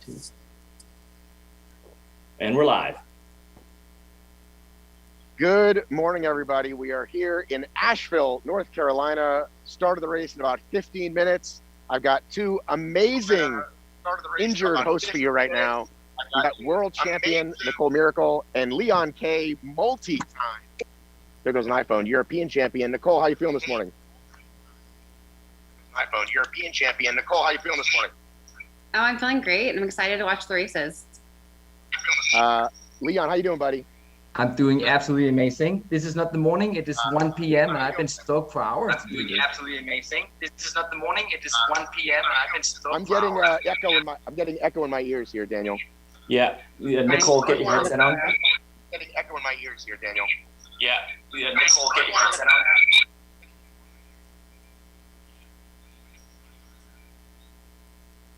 2. And we're live. Good morning, everybody. We are here in Asheville, North Carolina. Start of the race in about 15 minutes. I've got two amazing injured hosts for you right now. We've got world champion Nicole Miracle and Leon K, multi-time, there goes an iPhone, European champion. Nicole, how you feeling this morning? iPhone, European champion. Nicole, how you feeling this morning? Oh, I'm feeling great. I'm excited to watch the races. Leon, how you doing, buddy? I'm doing absolutely amazing. This is not the morning, it is 1 p.m. and I've been stoked for hours. I'm doing absolutely amazing. This is not the morning, it is 1 p.m. and I've been stoked I'm getting echo in my ears here, Daniel. Yeah, Nicole, get your headset on. Getting echo in my ears here, Daniel. Yeah, Nicole, get your headset on.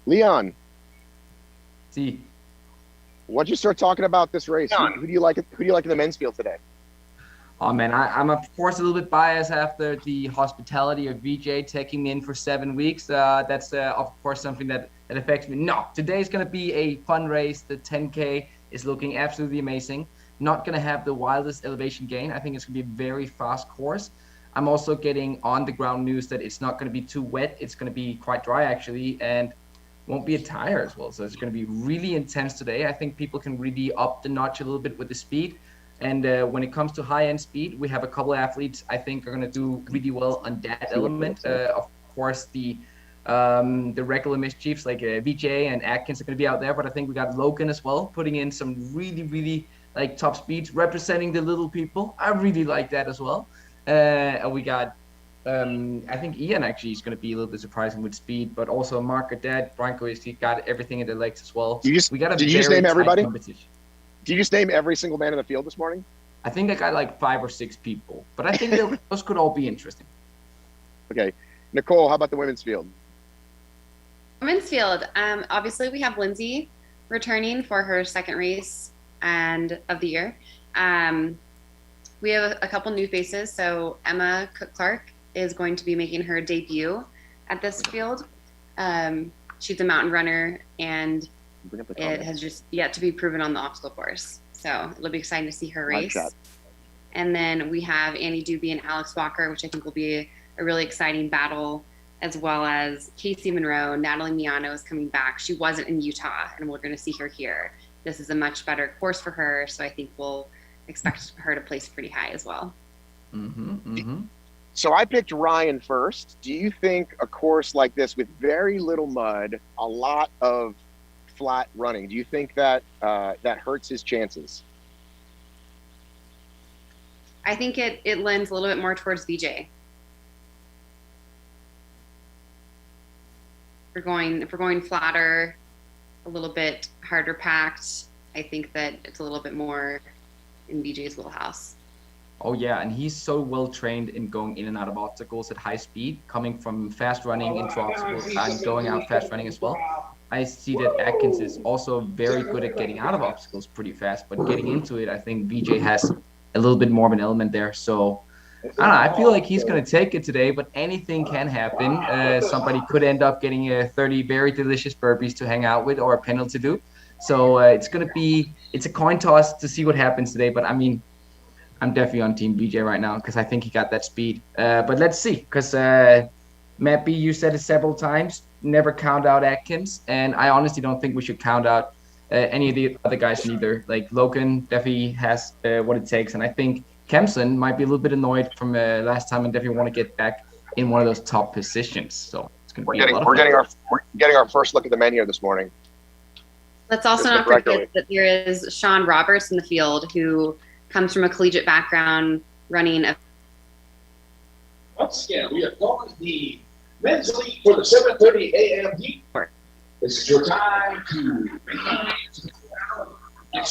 Leon, See, what'd you start talking about this race? Who do you like? Who do you like in the men's field today? oh man, I'm of course a little bit biased after the hospitality of VJ taking me in for 7 weeks. That's of course something that affects me. No, today's gonna be a fun race. The 10K is looking absolutely amazing. Not gonna have the wildest elevation gain. I think it's gonna be a very fast course. I'm also getting on the ground news that it's not gonna be too wet. It's gonna be quite dry actually, and won't be a tire as well. So it's going to be really intense today. I think people can really up the notch a little bit with the speed. And when it comes to high-end speed, we have a couple of athletes I think are going to do really well on that element. Of course, the regular mischiefs like VJ and Atkins are going to be out there, but I think we got Logan as well, putting in some really like top speeds, representing the little people. I really like that as well. And we got I think Ian actually is going to be a little bit surprising with speed, but also Mark Cadet, Branko he got everything in the legs as well. Did you just name everybody? Did you just name every single man in the field this morning? I think I got like 5 or 6 people, but I think those could all be interesting. Okay, Nicole, how about the women's field? Women's field. Obviously, we have Lindsay returning for her second race and of the year. We have a couple new faces. So Emma Cook-Clark is going to be making her debut at this field. She's a mountain runner, and it has just yet to be proven on the obstacle course. So it'll be exciting to see her race. And then we have Annie Doobie and Alex Walker, which I think will be a really exciting battle, as well as Casey Monroe. Natalie Miano is coming back. She wasn't in Utah, and we're going to see her here. This is a much better course for her, so I think we'll expect her to place pretty high as well. So I picked Ryan first. Do you think a course like this with very little mud, a lot of flat running, do you think that that hurts his chances? I think it lends a little bit more towards VJ. If we're going flatter, a little bit harder packed, I think that it's a little bit more in VJ's wheelhouse. Oh yeah, and he's so well trained in going in and out of obstacles at high speed, coming from fast running into obstacles and going out fast running as well. I see that Atkins is also very good at getting out of obstacles pretty fast, but getting into it, I think VJ has a little bit more of an element there. So I don't know, I feel like he's going to take it today, but anything can happen. Somebody could end up getting 30 very delicious burpees to hang out with or a penalty to do. So it's a coin toss to see what happens today. But I mean, I'm definitely on Team VJ right now because I think he got that speed. But let's see, because Matt B, you said it several times, never count out Atkins. And I honestly don't think we should count out any of the other guys neither. Like Logan definitely has what it takes. And I think Kempson might be a little bit annoyed from last time and definitely want to get back in one of those top positions. So it's going to be a lot of fun. We're getting our first look at the menu this morning. Let's also not forget that there is Sean Roberts in the field, who comes from a collegiate background, running a. Once again, we are calling the men's league for the 7:30 a.m. heat. This is your time to. I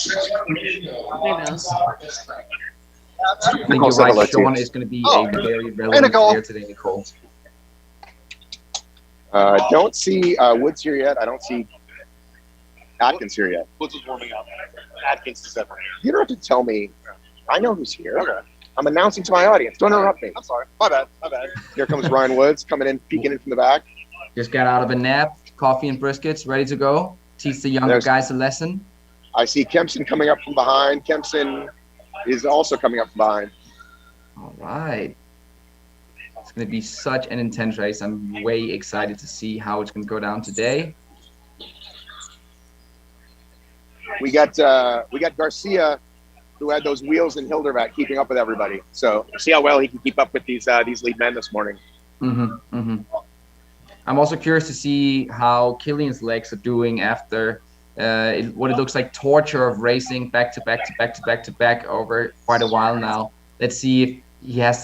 think you're right. Sean is going to be a very relevant player today, Nicole. Don't see Woods here yet. I don't see Atkins here yet. Woods is warming up. Atkins is ever. You don't have to tell me. I know who's here. Okay. I'm announcing to my audience. Don't interrupt me. I'm sorry. My bad. Here comes Ryan Woods coming in, peeking in from the back. Just got out of a nap, coffee and briskets, ready to go. teach the younger guys a lesson. I see Kempson coming up from behind. Kempson is also coming up from behind. All right. It's going to be such an intense race. I'm way excited to see how it's going to go down today. We got Garcia, who had those wheels in Hildervat, keeping up with everybody. So see how well he can keep up with these lead men this morning. I'm also curious to see how Killian's legs are doing after what it looks like torture of racing back to back over quite a while now. Let's see if he has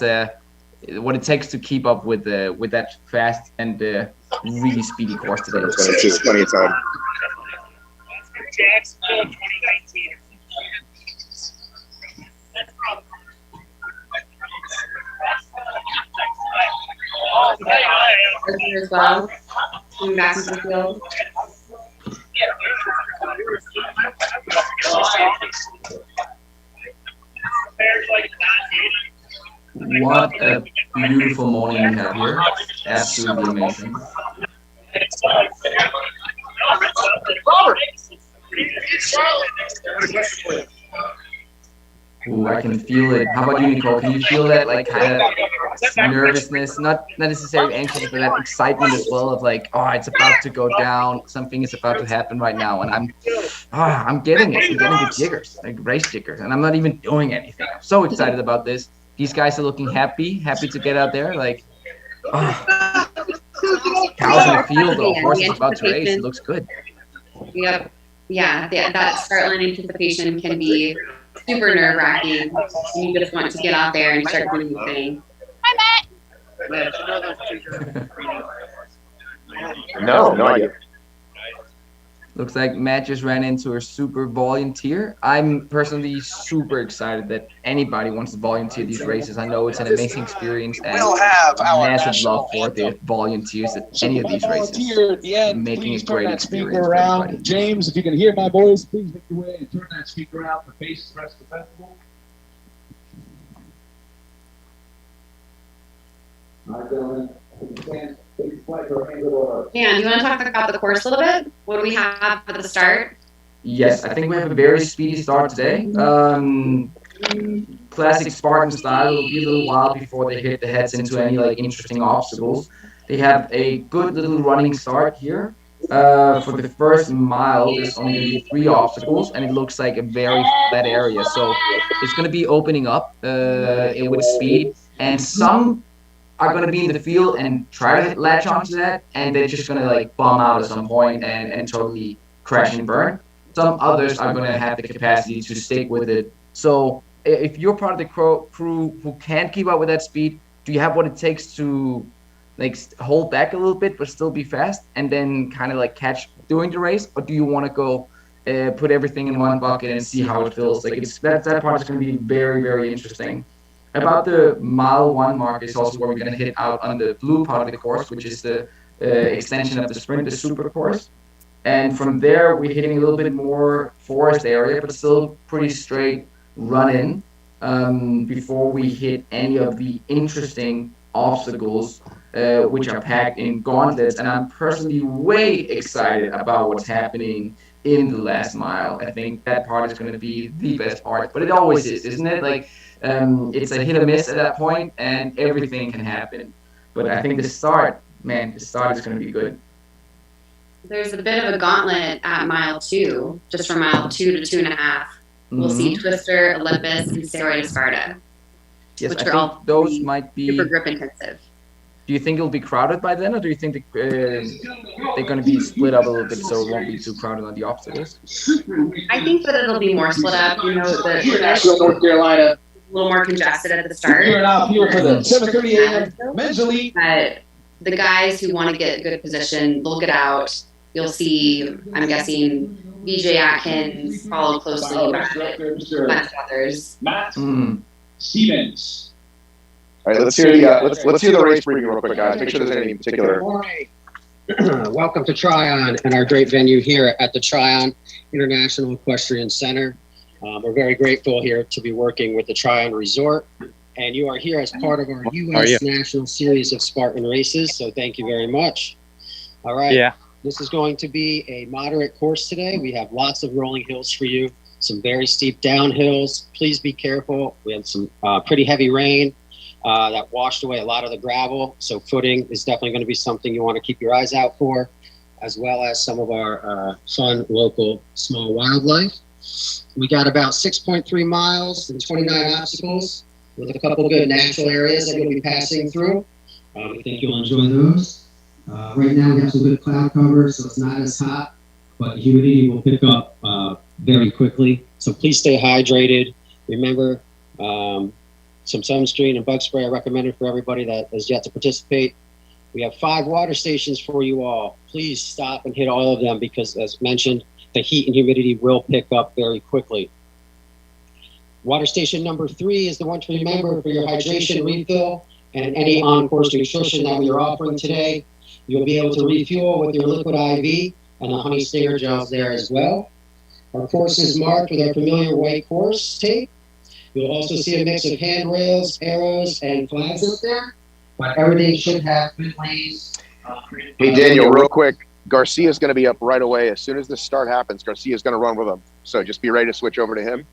what it takes to keep up with that fast and really speedy course today. It's plenty of time. Jacksonville 2019. As well, coming back into the field. What a beautiful morning we have here. Absolutely amazing. Ooh, I can feel it. How about you, Nicole? Can you feel that, like, kind of nervousness, not necessarily anxious, but that excitement as well of like, oh, it's about to go down, something is about to happen right now, and I'm getting it. I'm getting the jiggers, like race jiggers, and I'm not even doing anything. I'm so excited about this. These guys are looking happy to get out there. Like, oh, cows in the field, though. Horses about to race. It looks good. Yep. Yeah, that start line anticipation can be super nerve-wracking. You just want to get out there and start doing the thing. Hi, Matt. No idea. Looks like Matt just ran into a super volunteer. I'm personally super excited that anybody wants to volunteer these races. I know it's an amazing experience and massive love for the volunteers at any of these races. At the end, Making please a great turn that experience speaker for around. everybody. James, if you can hear my voice, please make your way and turn that speaker out to face the rest of the festival. All right, gentlemen, if you can, please flag your hands over. Dan, do you want to talk about the course a little bit? What do we have at the start? Yes, I think we have a very speedy start today. Classic Spartan style. It'll be a little while before they hit the heads into any like interesting obstacles. They have a good little running start here. For the first mile, there's only going to be 3 obstacles, and it looks like a very flat area. So it's going to be opening up with speed, and some are going to be in the field and try to latch onto that, and they're just going to like bomb out at some point and totally crash and burn. Some others are going to have the capacity to stick with it. So if you're part of the crew who can't keep up with that speed, do you have what it takes to like hold back a little bit but still be fast and then kind of like catch during the race, or do you want to go put everything in one bucket and see how it feels? Like that part is going to be very, very interesting. About the mile 1 mark is also where we're going to hit out on the blue part of the course, which is the extension of the sprint, the super course. And from there, we're hitting a little bit more forest area, but still pretty straight run-in before we hit any of the interesting obstacles, which are packed in gauntlets. And I'm personally way excited about what's happening in the last mile. I think that part is going to be the best part, but it always is, isn't it? Like, it's a hit or miss at that point, and everything can happen. But I think the start is going to be good. There's a bit of a gauntlet at mile 2, just from mile 2 to 2.5. We'll see Twister, Olympus, and Steroid Sparta, Yes, which I are all think those might be. super grip intensive. Do you think it'll be crowded by then, or do you think they're going to be split up a little bit so it won't be too crowded on the obstacles? I think that it'll be more split up. You know, Asheville, North Carolina. a little more congested at the start. Here now here for the 7:30 a.m. men's elite. But the guys who want to get good position, they'll get out. You'll see, I'm guessing, VJ Atkins follow closely, but a bunch of others. Matt Stevens. All right, let's hear the race briefing real quick, guys. Make sure there's anything in particular. Welcome to Tryon and our great venue here at the Tryon International Equestrian Center. We're very grateful here to be working with the Tryon Resort, and you are here as part of our U.S. National Series of Spartan races, so thank you very much. All right. Yeah. This is going to be a moderate course today. We have lots of rolling hills for you, some very steep downhills. Please be careful. We had some pretty heavy rain that washed away a lot of the gravel. So footing is definitely going to be something you want to keep your eyes out for, as well as some of our fun local small wildlife. We got about 6.3 miles and 29 obstacles with a couple good natural areas that you'll be passing through. I think you'll enjoy those. Right now we have some good cloud cover, so it's not as hot, but humidity will pick up very quickly. So please stay hydrated. Remember, some sunscreen and bug spray are recommended for everybody that has yet to participate. We have 5 water stations for you all. Please stop and hit all of them because, as mentioned, the heat and humidity will pick up very quickly. Water station number 3 is the one to remember for your hydration refill and any on-course nutrition that we are offering today. You'll be able to refuel with your liquid IV and the honey stinger gels there as well. Our course is marked with our familiar white course tape. You'll also see a mix of handrails, arrows, and flags up there, but everything should have good lanes. Hey, Daniel, real quick. Garcia's going to be up right away. As soon as the start happens, Garcia's going to run with him. So just be ready to switch over to him.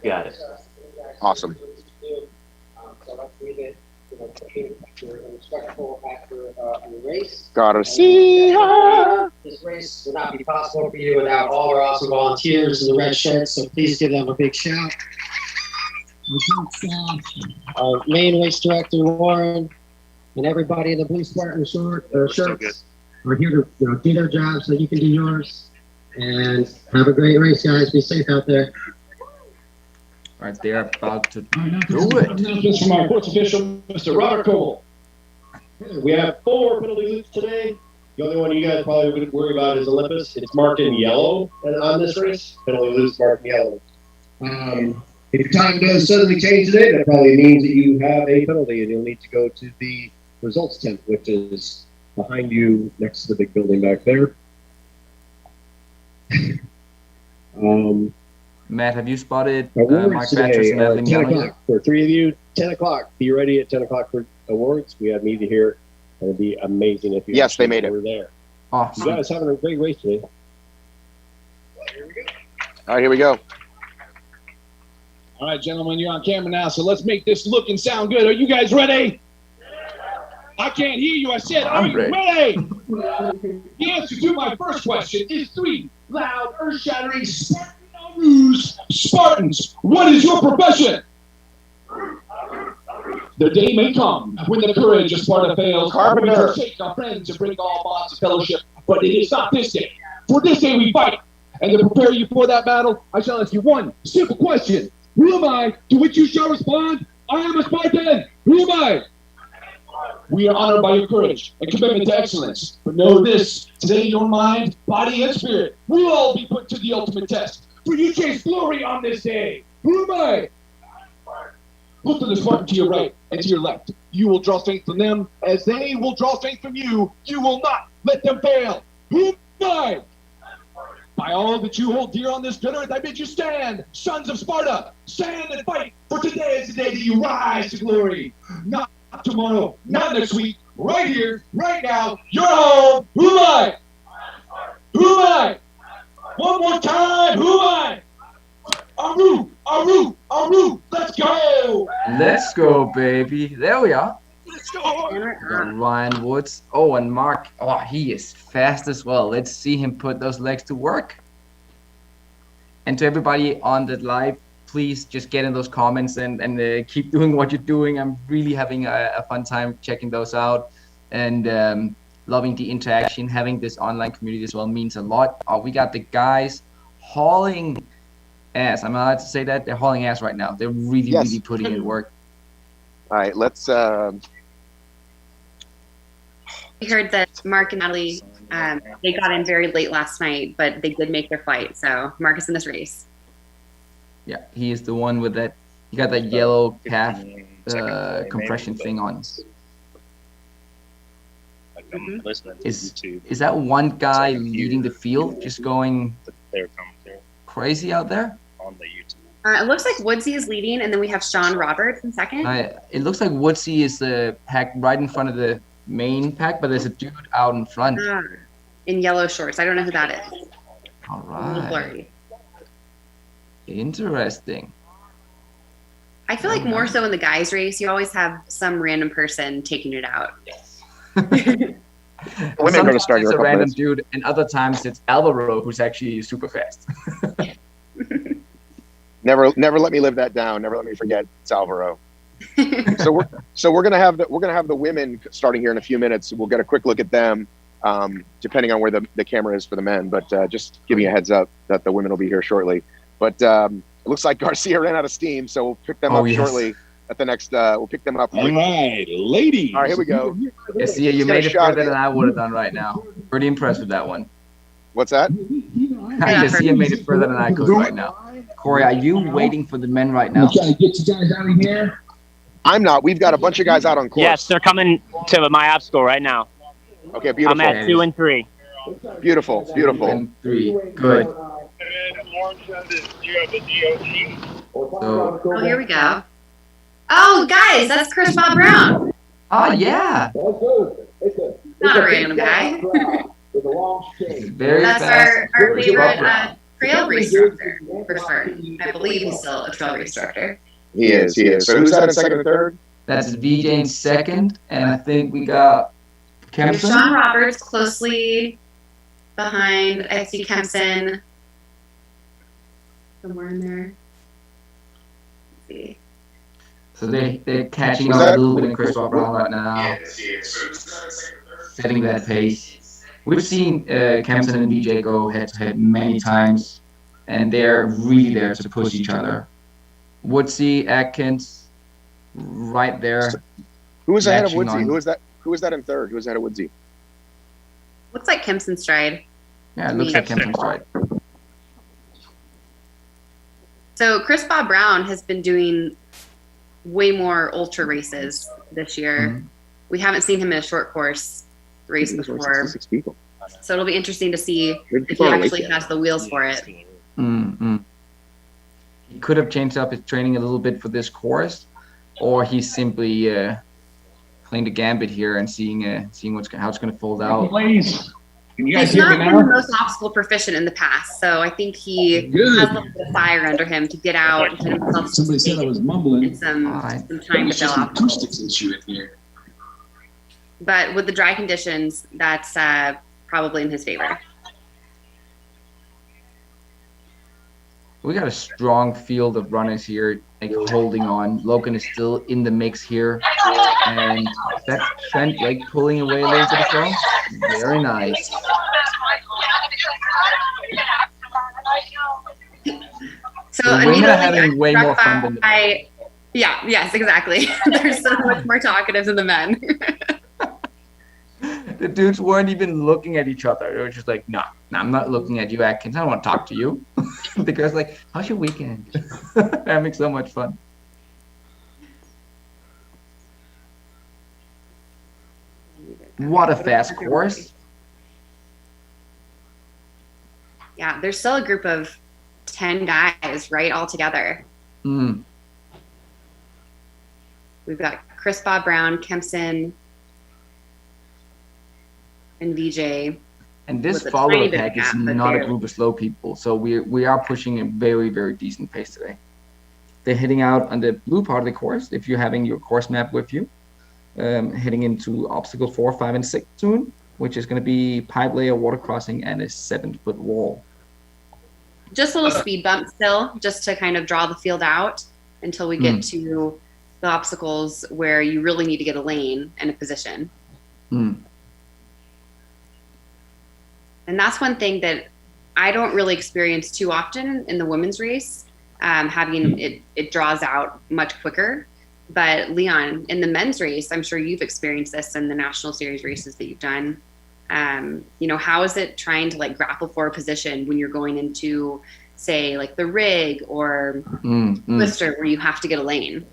Got it. Awesome. Garcia! This race would not be possible for you without all our awesome volunteers in the red shirts, so please give them a big shout. Our main race director, Warren, and everybody in the blue Spartan shirts are here to do their job so you can do yours. And have a great race, guys. Be safe out there. All right, they're about to do Announcements from our course official, Mr. Robert Cole. We have 4 penalty loops today. The only one you guys probably would worry about is Olympus. It's marked in yellow on this race. Penalty loops marked in yellow. If your time does suddenly change today, that probably means that you have a penalty and you'll need to go to the results tent, which is behind you next to the big building back there. Matt, have you spotted Awards Mark today Batchers and are Evelyn 10 Young? o'clock. For 3 of you, 10 o'clock. Be ready at 10 o'clock for awards. We have media here. It would be amazing if you Yes, they made it. were there. Awesome. You guys having a great race today. All right, here we go. All right, gentlemen, you're on camera now, so let's make this look and sound good. Are you guys ready? I can't hear you. I said, are I'm you ready. ready? The answer to my first question is 3 loud, earth-shattering Spartan news. Spartans, what is your profession? The day may come when the courage of Sparta fails. Carpenter. We shake our friends and break all bonds of fellowship, but it is not this day. For this day we fight. And to prepare you for that battle, I shall ask you one simple question. Who am I? To which you shall respond, I am a Spartan. Who am I? We are honored by your courage and commitment to excellence. But know this, today your mind, body, and spirit will all be put to the ultimate test. For you chase glory on this day. Who am I? Look to the Spartan to your right and to your left. You will draw strength from them as they will draw strength from you. You will not let them fail. Who am I? By all that you hold dear on this good earth, I bid you stand, sons of Sparta. Stand and fight, for today is the day that you rise to glory. Not tomorrow, not next week, right here, right now, you're home. Who am I? Who am I? One more time, who am I? Aru, Aru, Aru, let's go! Let's go, baby. There we are. Let's go! Ryan Woods. Oh, and Mark. Oh, he is fast as well. Let's see him put those legs to work. And to everybody on the live, please just get in those comments and keep doing what you're doing. I'm really having a fun time checking those out and loving the interaction. Having this online community as well means a lot. We got the guys hauling ass. I'm allowed to say that? They're hauling ass right now. They're really, Yes. really putting in work. All right, let's. We heard that Mark and Natalie, they got in very late last night, but they did make their flight. So Mark is in this race. Yeah, he is the one with that. He got that yellow calf compression thing on. Is that one guy leading the field, just going crazy out there? It looks like Woodsy is leading, and then we have Sean Roberts in second. It looks like Woodsy is packed right in front of the main pack, but there's a dude out in front. In yellow shorts. I don't know who that is. All A little right. blurry. Interesting. I feel like more so in the guys' race, you always have some random person taking it out. Women are going to start Sometimes here it's a a couple random minutes. dude, and other times it's Alvaro, who's actually super fast. Never let me live that down. Never let me forget Salvaro. So we're gonna have the women starting here in a few minutes. We'll get a quick look at them, depending on where the camera is for the men. But just giving you a heads up that the women will be here shortly. But it looks like Garcia ran out of steam, so we'll pick them up shortly at the next. We'll pick them up. All right, ladies. All right, here we go. Yes, yeah, you Get a made it shot of further it. than I would have done right now. Pretty impressed with that one. What's that? Garcia made it further than I could right now. Corey, are you waiting for the men right now? I'm trying to get you guys out of here. I'm not. We've got a bunch of guys out on course. Yes, they're coming to my obstacle right now. Okay, beautiful. I'm at 2 and 3. Beautiful, beautiful. And 3. Good. So, Oh, here we go. Oh, guys, that's Chris Bob Brown. oh yeah, Not a random guy. very That's fast. our Chris favorite Bob Brown. trail race director for Spartan. I believe he's still a trail race director. He is. So who's that in second and third? That's VJ in second, and I think we got There's Kempson. Sean Roberts closely behind. I see Kempson somewhere in there. Let's see. So they're catching Was up that- a little bit in Chris Bob Brown right now, setting that pace. We've seen Kempson and VJ go head to head many times, and they're really there to push each other. Woodsy, Atkins, right there. Who was ahead of Matching Woodsy? on. Who was that in third? Who was ahead of Woodsy? Looks like Kempson stride. Yeah, it looks like Kempson's right. So Chris Bob Brown has been doing way more ultra races this year. Mhm. We haven't seen him in a short course race before, 66 people. so it'll be interesting to see Maybe if people he are late actually yet. has the wheels for it. Mm-hmm. He could have changed up his training a little bit for this course, or he's simply playing the gambit here and seeing how it's going to fold out. Ladies, can you guys He's hear me not been the now? most obstacle proficient in the past, so I think he Good. has a little bit of fire under him to get out and get himself Somebody said I was mumbling. in some Alright. time to It's just fill an out. acoustics issue in here. But with the dry conditions, that's probably in his favor. We got a strong field of runners here, like holding on. Logan is still in the mix here, and that's Trent like pulling away a little bit as well. Very nice. So The women immediately are having I'm way struck more fun than the by- Yeah, yes, exactly. They're so much more talkative than the men. The dudes weren't even looking at each other. They were just like, no, I'm not looking at you, Atkins. I don't want to talk to you. The girl's like, how's your weekend? Having so much fun. What a fast course. Yeah, there's still a group of 10 guys, right, all together. Mm. We've got Chris Bob Brown, Kempson, and VJ. And this With a follower tiny bit of pack is gap, but not a barely. group of slow people. So we are pushing a very, very decent pace today. They're heading out on the blue part of the course, if you're having your course map with you. Heading into obstacle 4, 5, and 6 soon, which is going to be pipe layer, water crossing, and a 7-foot wall. Just a little speed bump still, just to kind of draw the field out until we get to the obstacles where you really need to get a lane and a position. Mm. And that's one thing that I don't really experience too often in the women's race. Having it draws out much quicker. But Leon, in the men's race, I'm sure you've experienced this in the national series races that you've done. How is it trying to like grapple for a position when you're going into, say, like the rig or Twister, where you have to get a lane?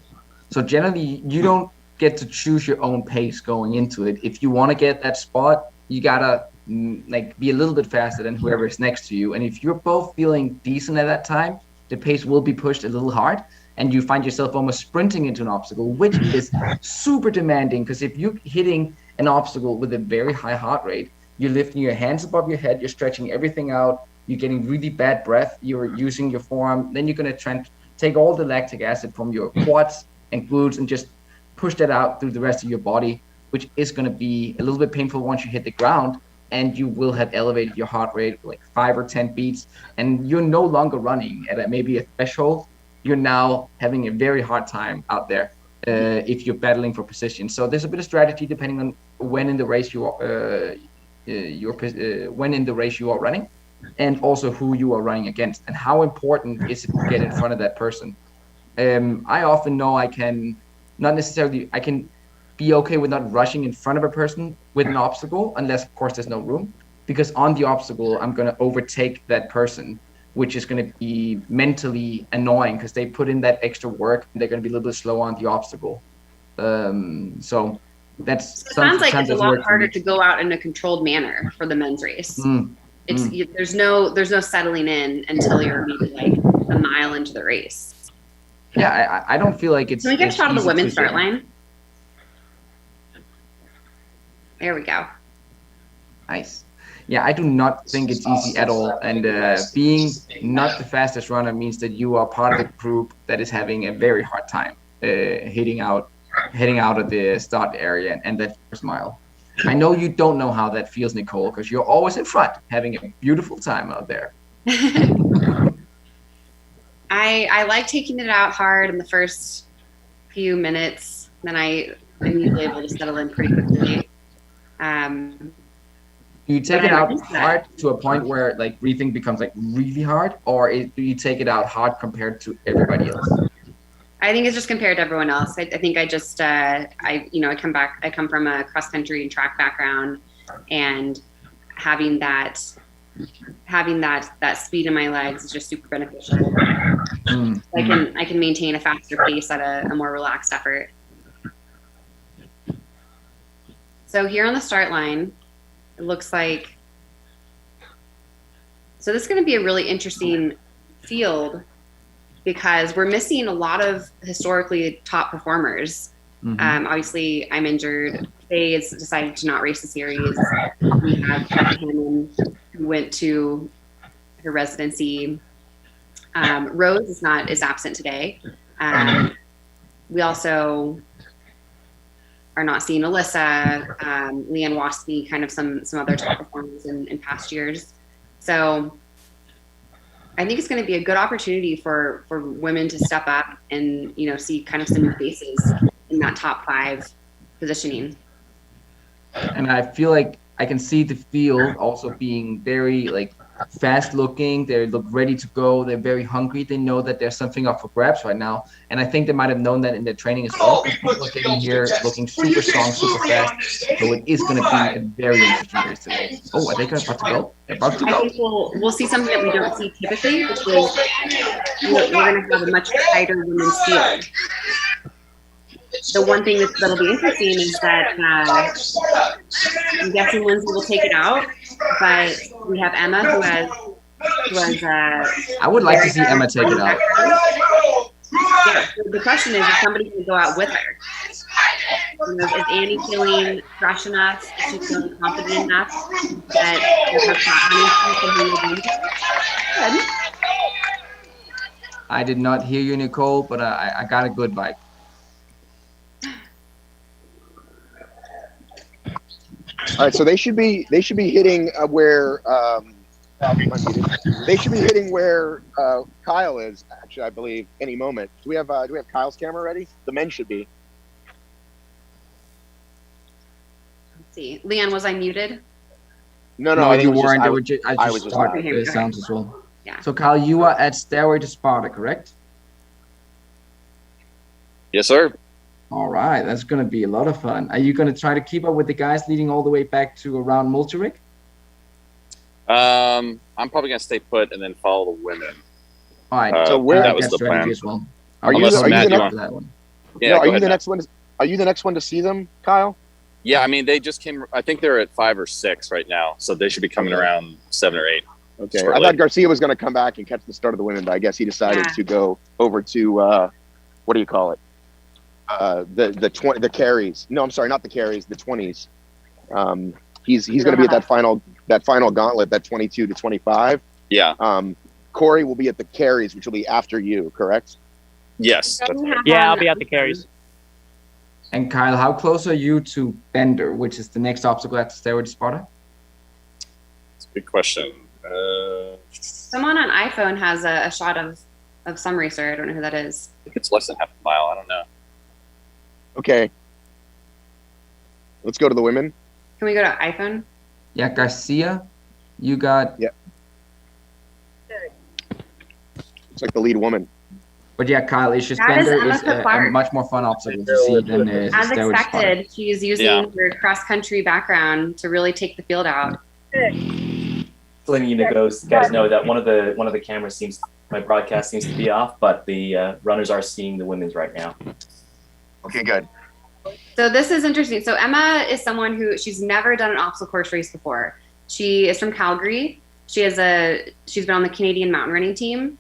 So generally, you don't get to choose your own pace going into it. If you want to get that spot, you gotta be a little bit faster than whoever is next to you. And if you're both feeling decent at that time, the pace will be pushed a little hard, and you find yourself almost sprinting into an obstacle, which is super demanding. Because if you're hitting an obstacle with a very high heart rate, you're lifting your hands above your head, you're stretching everything out, you're getting really bad breath, you're using your forearm, then you're going to take all the lactic acid from your quads and glutes and just push that out through the rest of your body, which is going to be a little bit painful once you hit the ground, and you will have elevated your heart rate like 5 or 10 beats, and you're no longer running at maybe a threshold. You're now having a very hard time out there if you're battling for position. So there's a bit of strategy depending on when in the race you are running, and also who you are running against, and how important is it to get in front of that person. I often know I can be okay with not rushing in front of a person with an obstacle, unless of course there's no room, because on the obstacle I'm going to overtake that person, which is going to be mentally annoying because they put in that extra work and they're going to be a little bit slow on the obstacle. So that's it sounds like it's a lot harder to go out in a controlled manner for the men's race. There's no settling in until you're maybe like a mile into the race. Yeah, I don't feel like it's. Can we get a shot of the women's start line? There we go. Nice. Yeah, I do not think it's easy at all. And being not the fastest runner means that you are part of the group that is having a very hard time heading out of the start area and that first mile. I know you don't know how that feels, Nicole, because you're always in front, having a beautiful time out there. I like taking it out hard in the first few minutes, then I'm usually able to settle in pretty quickly. Do you take it out hard to a point where like breathing becomes like really hard, or do you take it out hard compared to everybody else? I think it's just compared to everyone else. I think I just I come from a cross country and track background, and having that speed in my legs is just super beneficial. I can maintain a faster pace at a more relaxed effort. So here on the start line, it looks like, so this is going to be a really interesting field because we're missing a lot of historically top performers. Obviously, I'm injured. Faye has decided to not race the series. We have Becky Hammond, who went to her residency. Rose is absent today. We also are not seeing Alyssa, Leanne Waspy, kind of some other top performers in past years. So I think it's going to be a good opportunity for women to step up and, see kind of some new faces in that top 5 positioning. And I feel like I can see the field also being very like fast looking. They look ready to go. They're very hungry. They know that there's something up for grabs right now. And I think they might have known that in their training as well. People are getting here looking super strong, super fast. So it is going to be a very interesting race today. Oh, are they about to go? They're about to go. I think we'll see something that we don't see typically, which is we're going to have a much tighter women's field. The one thing that'll be interesting is that I'm guessing Lindsay will take it out, but we have Emma who has I would like to see Emma take it out. Yeah, so the question is somebody can go out with her. Is Annie feeling fresh enough? Is she feeling confident enough that her confidence can good? I did not hear you, Nicole, but I got a good vibe. All right, so they should be hitting where they should be hitting where Kyle is. Actually, I believe any moment. Do we have Kyle's camera ready? The men should be. Let's see, Leanne, was I muted? No, you weren't. I was just just started the sounds as well. Yeah. So Kyle, you are at Stairway to Sparta, correct? Yes, sir. All right, that's going to be a lot of fun. Are you going to try to keep up with the guys leading all the way back to around Multirig? I'm probably going to stay put and then follow the women. All right. So where that was the plan as well. Are you the next one? Are you the next one to see them, Kyle? Yeah, I mean, they just came. I think they're at 5 or 6 right now, so they should be coming around 7 or 8. Okay. I thought Garcia was going to come back and catch the start of the women, but I guess he decided to go over to what do you call it? The carries. No, I'm sorry, not the carries. The 20s. He's going to be at that final gauntlet, that 22 to 25. Yeah. Corey will be at the carries, which will be after you, correct? Yes. Yeah, I'll be at the carries. And Kyle, how close are you to Bender, which is the next obstacle at the Stairway to Sparta? That's a good question. Someone on iPhone has a shot of some racer. I don't know who that is. I think it's less than half a mile. I don't know. Okay. Let's go to the women. Can we go to iPhone? Yeah, Garcia, you got. Yeah. It's like the lead woman. But yeah, Kyle, it's just That is Bender Emma is a Clark. much more fun obstacle to see than As Stairway to Sparta. expected, she's using her cross-country background to really take the field out. Letting you guys know that one of the cameras my broadcast seems to be off, but the runners are seeing the women's right now. Okay, good. So this is interesting. So Emma is someone she's never done an obstacle course race before. She is from Calgary. She's been on the Canadian mountain running team,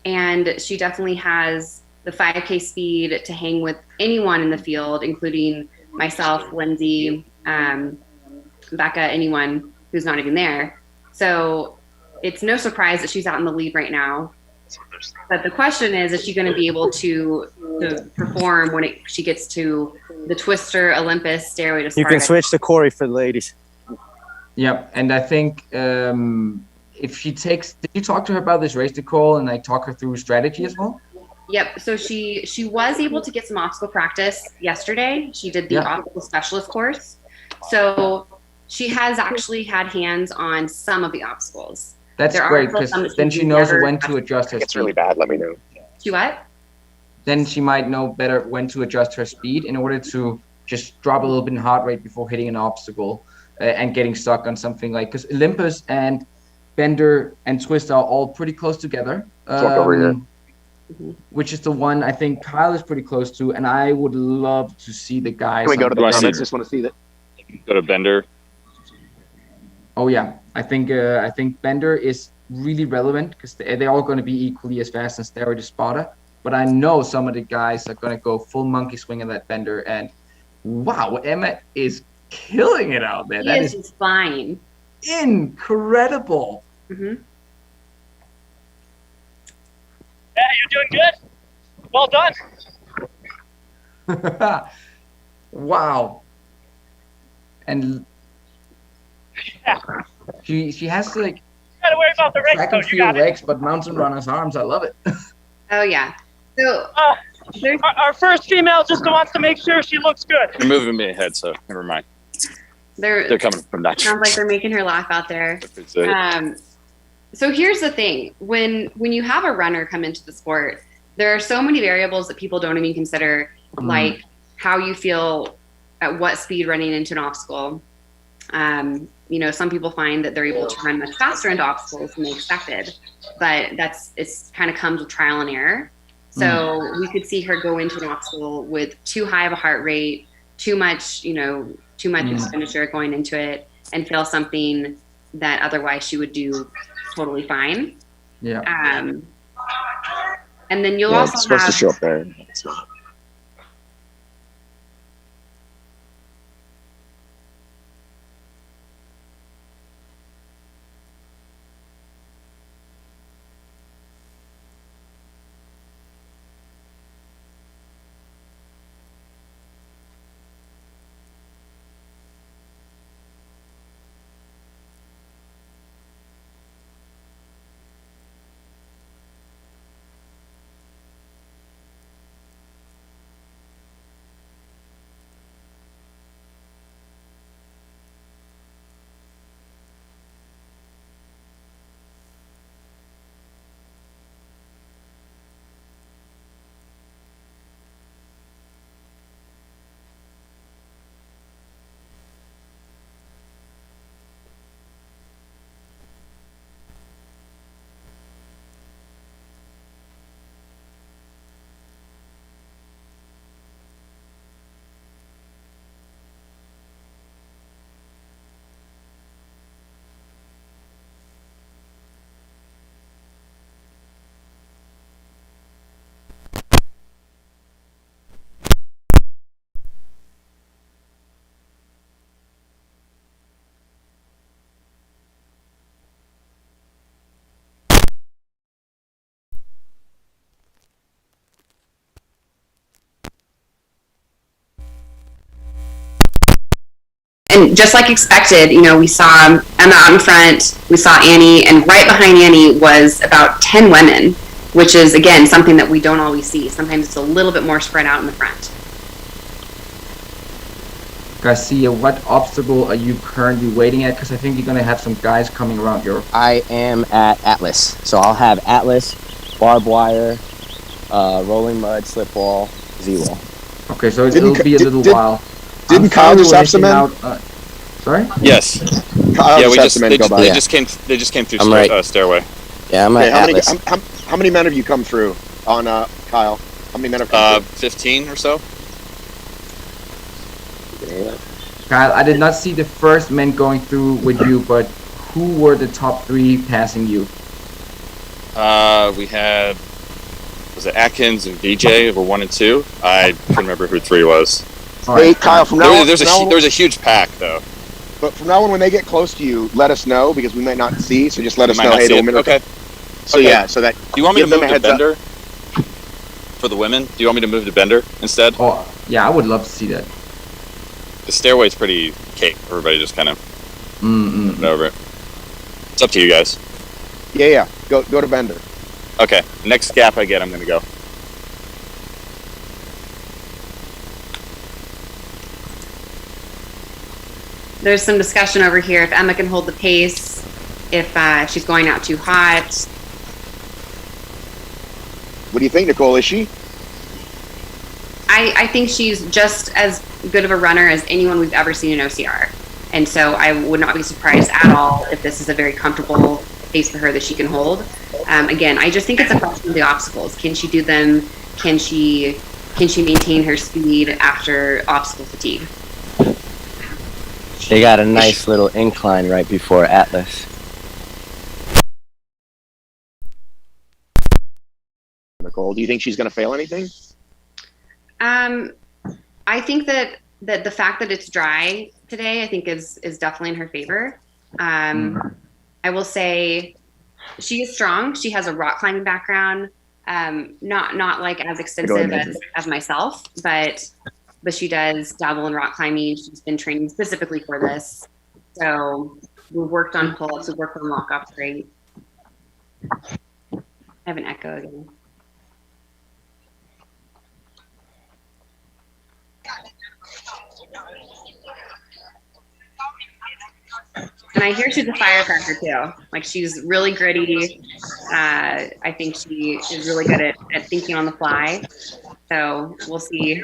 and she definitely has the 5K speed to hang with anyone in the field, including myself, Lindsay, Becca, anyone who's not even there. So it's no surprise that she's out in the lead right now. But the question is she going to be able to perform when she gets to the Twister, Olympus, Stairway to Sparta? You can switch to Corey for the ladies. Yep, and I think if she takes, did you talk to her about this race, Nicole, and like talk her through strategy as well? Yep. So she was able to get some obstacle practice yesterday. She did the obstacle specialist course. So she has actually had hands on some of the obstacles. That's great, because then she knows when to adjust her speed. It's really bad. Let me know. She what? Then she might know better when to adjust her speed in order to just drop a little bit in heart rate before hitting an obstacle and getting stuck on something like, because Olympus and Bender and Twist are all pretty close together. Walk over here. Which is the one I think Kyle is pretty close to, and I would love to see the guys. Can we go to the comments? comments? Just want to see that. Go to Bender. Oh yeah, I think Bender is really relevant because they're all going to be equally as fast as Stairway to Sparta. But I know some of the guys are going to go full monkey swing in that Bender, and wow, Emma is killing it out there. That is fine. Incredible. Mm-hmm. Yeah, you're doing good. Well done. Wow. And she has like You gotta worry about the race track and code. You field got it. legs, but mountain runner's arms. I love it. Oh yeah. So Our first female just wants to make sure she looks good. You're moving me ahead, so never mind. They're coming from that. Sounds like they're making her laugh out there. So here's the thing: when you have a runner come into the sport, there are so many variables that people don't even consider, like how you feel at what speed running into an obstacle. Some people find that they're able to run much faster into obstacles than they expected, but it's kind of comes with trial and error. So we could see her go into an obstacle with too high of a heart rate, too much expenditure going into it, and fail something that otherwise she would do totally fine. Yeah. And then you'll It's also supposed have to show up there. It's not. and just like expected, you know, we saw Emma out in front, we saw Annie, and right behind Annie was about 10 women, which is, again, something that we don't always see. Sometimes it's a little bit more spread out in the front. Garcia, what obstacle are you currently waiting at? Because I think you're going to have some guys coming around your... I am at Atlas. So I'll have Atlas, barbed wire, rolling mud, slip wall, Z-wall. Okay, so it'll be a little while. Didn't Kyle just have some men? Sorry? Yes. Kyle Yeah, they just came through I'm right. Stairway. Yeah, I'm at Atlas. How many men have you come through on Kyle? How many men have come through? 15 or so. Kyle, I did not see the first men going through with you, but who were the top 3 passing you? We had, was it Atkins and VJ were 1 and 2? I couldn't remember who 3 was. Hey, Kyle, from now on... There's a huge pack, though. But from now on, when they get close to you, let us know, because we might not see, so just let us know, hey, the women are... Okay. So yeah, so that... Do you want me to move to Bender? For the women? Do you want me to move to Bender instead? Oh, yeah, I would love to see that. The stairway's pretty cake. Everybody just kind of went over it. It's up to you guys. Yeah. Go to Bender. Okay. Next gap I get, I'm going to go. There's some discussion over here if Emma can hold the pace, if she's going out too hot. What do you think, Nicole? Is she? I think she's just as good of a runner as anyone we've ever seen in OCR. And so I would not be surprised at all if this is a very comfortable pace for her that she can hold. Again, I just think it's a question of the obstacles. Can she do them? Can she maintain her speed after obstacle fatigue? They got a nice little incline right before Atlas. Nicole, do you think she's going to fail anything? I think that the fact that it's dry today, I think is definitely in her favor. I will say she is strong. She has a rock climbing background, not like as extensive as myself, but she does dabble in rock climbing. She's been training specifically for this. So we've worked on pull-ups, we've worked on walk-ups, great. I have an echo again. And I hear she's a firecracker too. Like, she's really gritty. I think she is really good at thinking on the fly. So we'll see.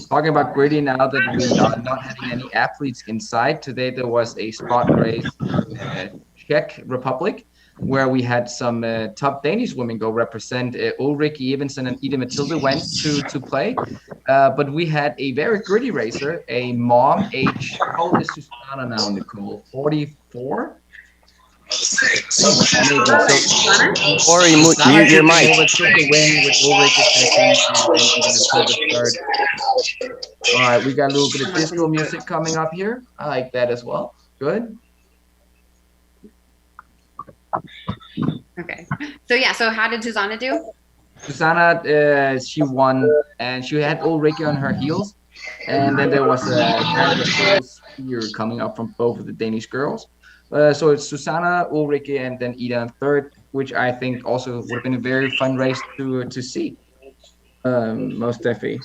Talking about gritty, now that we are not having any athletes inside, today there was a Spartan race in Czech Republic, where we had some top Danish women go represent. Ulrike Evensen and Ida Matilda went to play. But we had a very gritty racer, a mom, age, how old is Susanna now, Nicole? 44? Corey, mute your mic. All right, we got a little bit of disco music coming up here. I like that as well. Good. Okay. So yeah, so how did Susanna do? Susanna, she won, and she had Ulrike on her heels. And then there was a kind of a full spear coming up from both of the Danish girls. So it's Susanna, Ulrike, and then Ida in third, which I think also would have been a very fun race to see. Most definitely.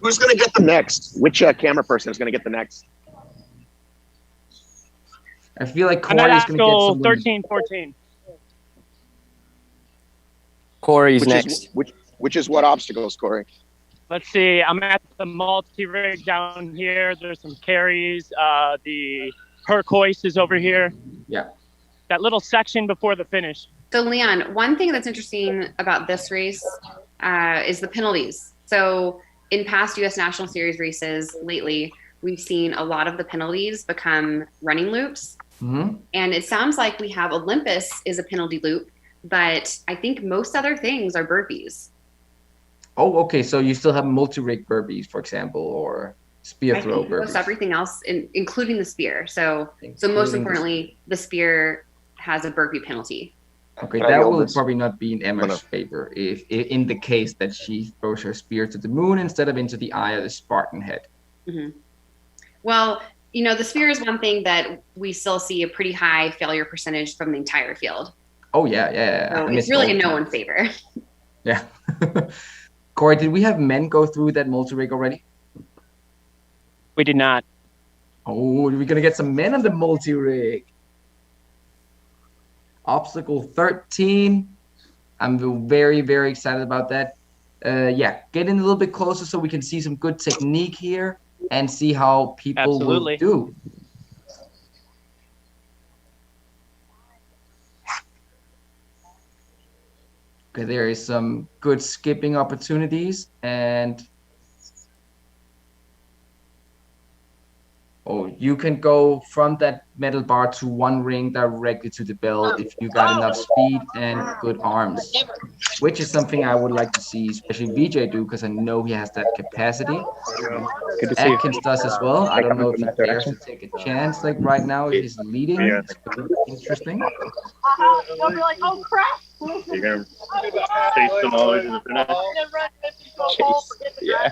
Who's going to get the next? Which camera person is going to get the next? I feel like Corey is going to get some 13, 14. Corey's next. Which is what obstacles, Corey? Let's see. I'm at the multi-rig down here. There's some carries. The turquoise is over here. Yeah. That little section before the finish. So Leon, one thing that's interesting about this race is the penalties. So in past U.S. National Series races lately, we've seen a lot of the penalties become running loops. Mm-hmm. And it sounds like we have Olympus is a penalty loop, but I think most other things are burpees. Oh, okay. So you still have multi-rig burpees, for example, or spear throw burpees. Most everything else, including the spear. So most importantly, the spear has a burpee penalty. Okay, Can I that hold will this? probably not be in Emma's favor if in the case that she throws her spear to the moon instead of into the eye of the Spartan head. Mm-hmm. Well, the sphere is one thing that we still see a pretty high failure percentage from the entire field. Oh yeah. So it's really in no one's favor. Yeah. Corey, did we have men go through that multi-rig already? We did not. Oh, we're gonna get some men on the multi-rig. Obstacle 13. I'm very, very excited about that. Yeah, get in a little bit closer so we can see some good technique here and see how people will do. Okay, there is some good skipping opportunities, and you can go from that metal bar to one ring directly to the bell if you got enough speed and good arms, which is something I would like to see, especially VJ do, because I know he has that capacity. Good to see Atkins you. does as well. I don't know if he that dares to direction. take a chance like right now if he's leading. It's interesting. They'll be like, oh crap. You're gonna chase them all into the finish. Yeah.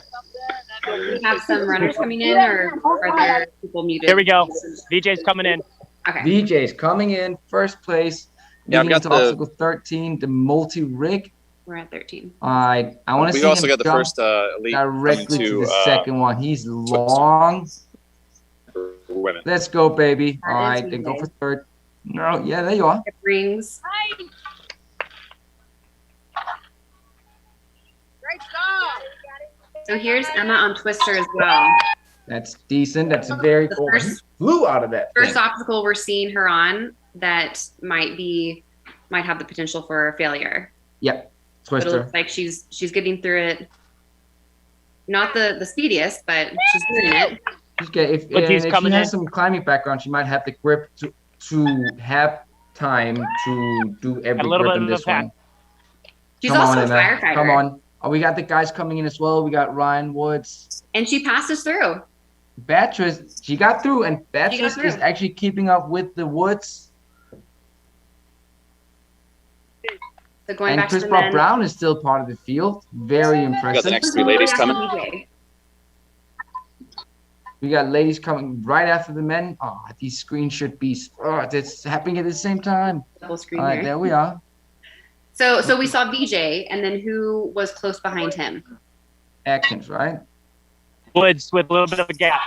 Do we have some runners coming in, or are there people muted? Here we go. VJ's coming in. Okay. VJ's coming in first place. Yeah, I've leading got into obstacle 13, the multi-rig. We're at 13. I want to see We've also him got the jump first elite directly coming to the to second one. He's long. women. Let's go, baby. That All is right, then go VJ. for third. No, yeah, there you are. It rings. Great job. So here's Emma on Twister as well. That's decent. That's a very The cool. first- He flew out of that First thing. obstacle we're seeing her on that might have the potential for a failure. Yep, But it Twister. looks like she's getting through it. Not the speediest, but she's doing it. If he's she coming has in. some climbing background, she might have the grip to have time to do every A little grip bit in of a this pack. one. She's Come also on, a Emma. firefighter. Come on. Oh, we got the guys coming in as well. We got Ryan Woods. And she passes through. Beatrice, she got through, and got Beatrice through. is actually keeping up with the Woods. So going And back Chris to the men. Brown is still part of the field. Very We got impressive. the next three ladies coming. DJ. We got ladies coming right after the men. Oh, these screens should be. Oh, that's happening at the same time. Double screen All right, here. there we are. So we saw VJ, and then who was close behind him? Atkins, right? Woods with a little bit of a gap.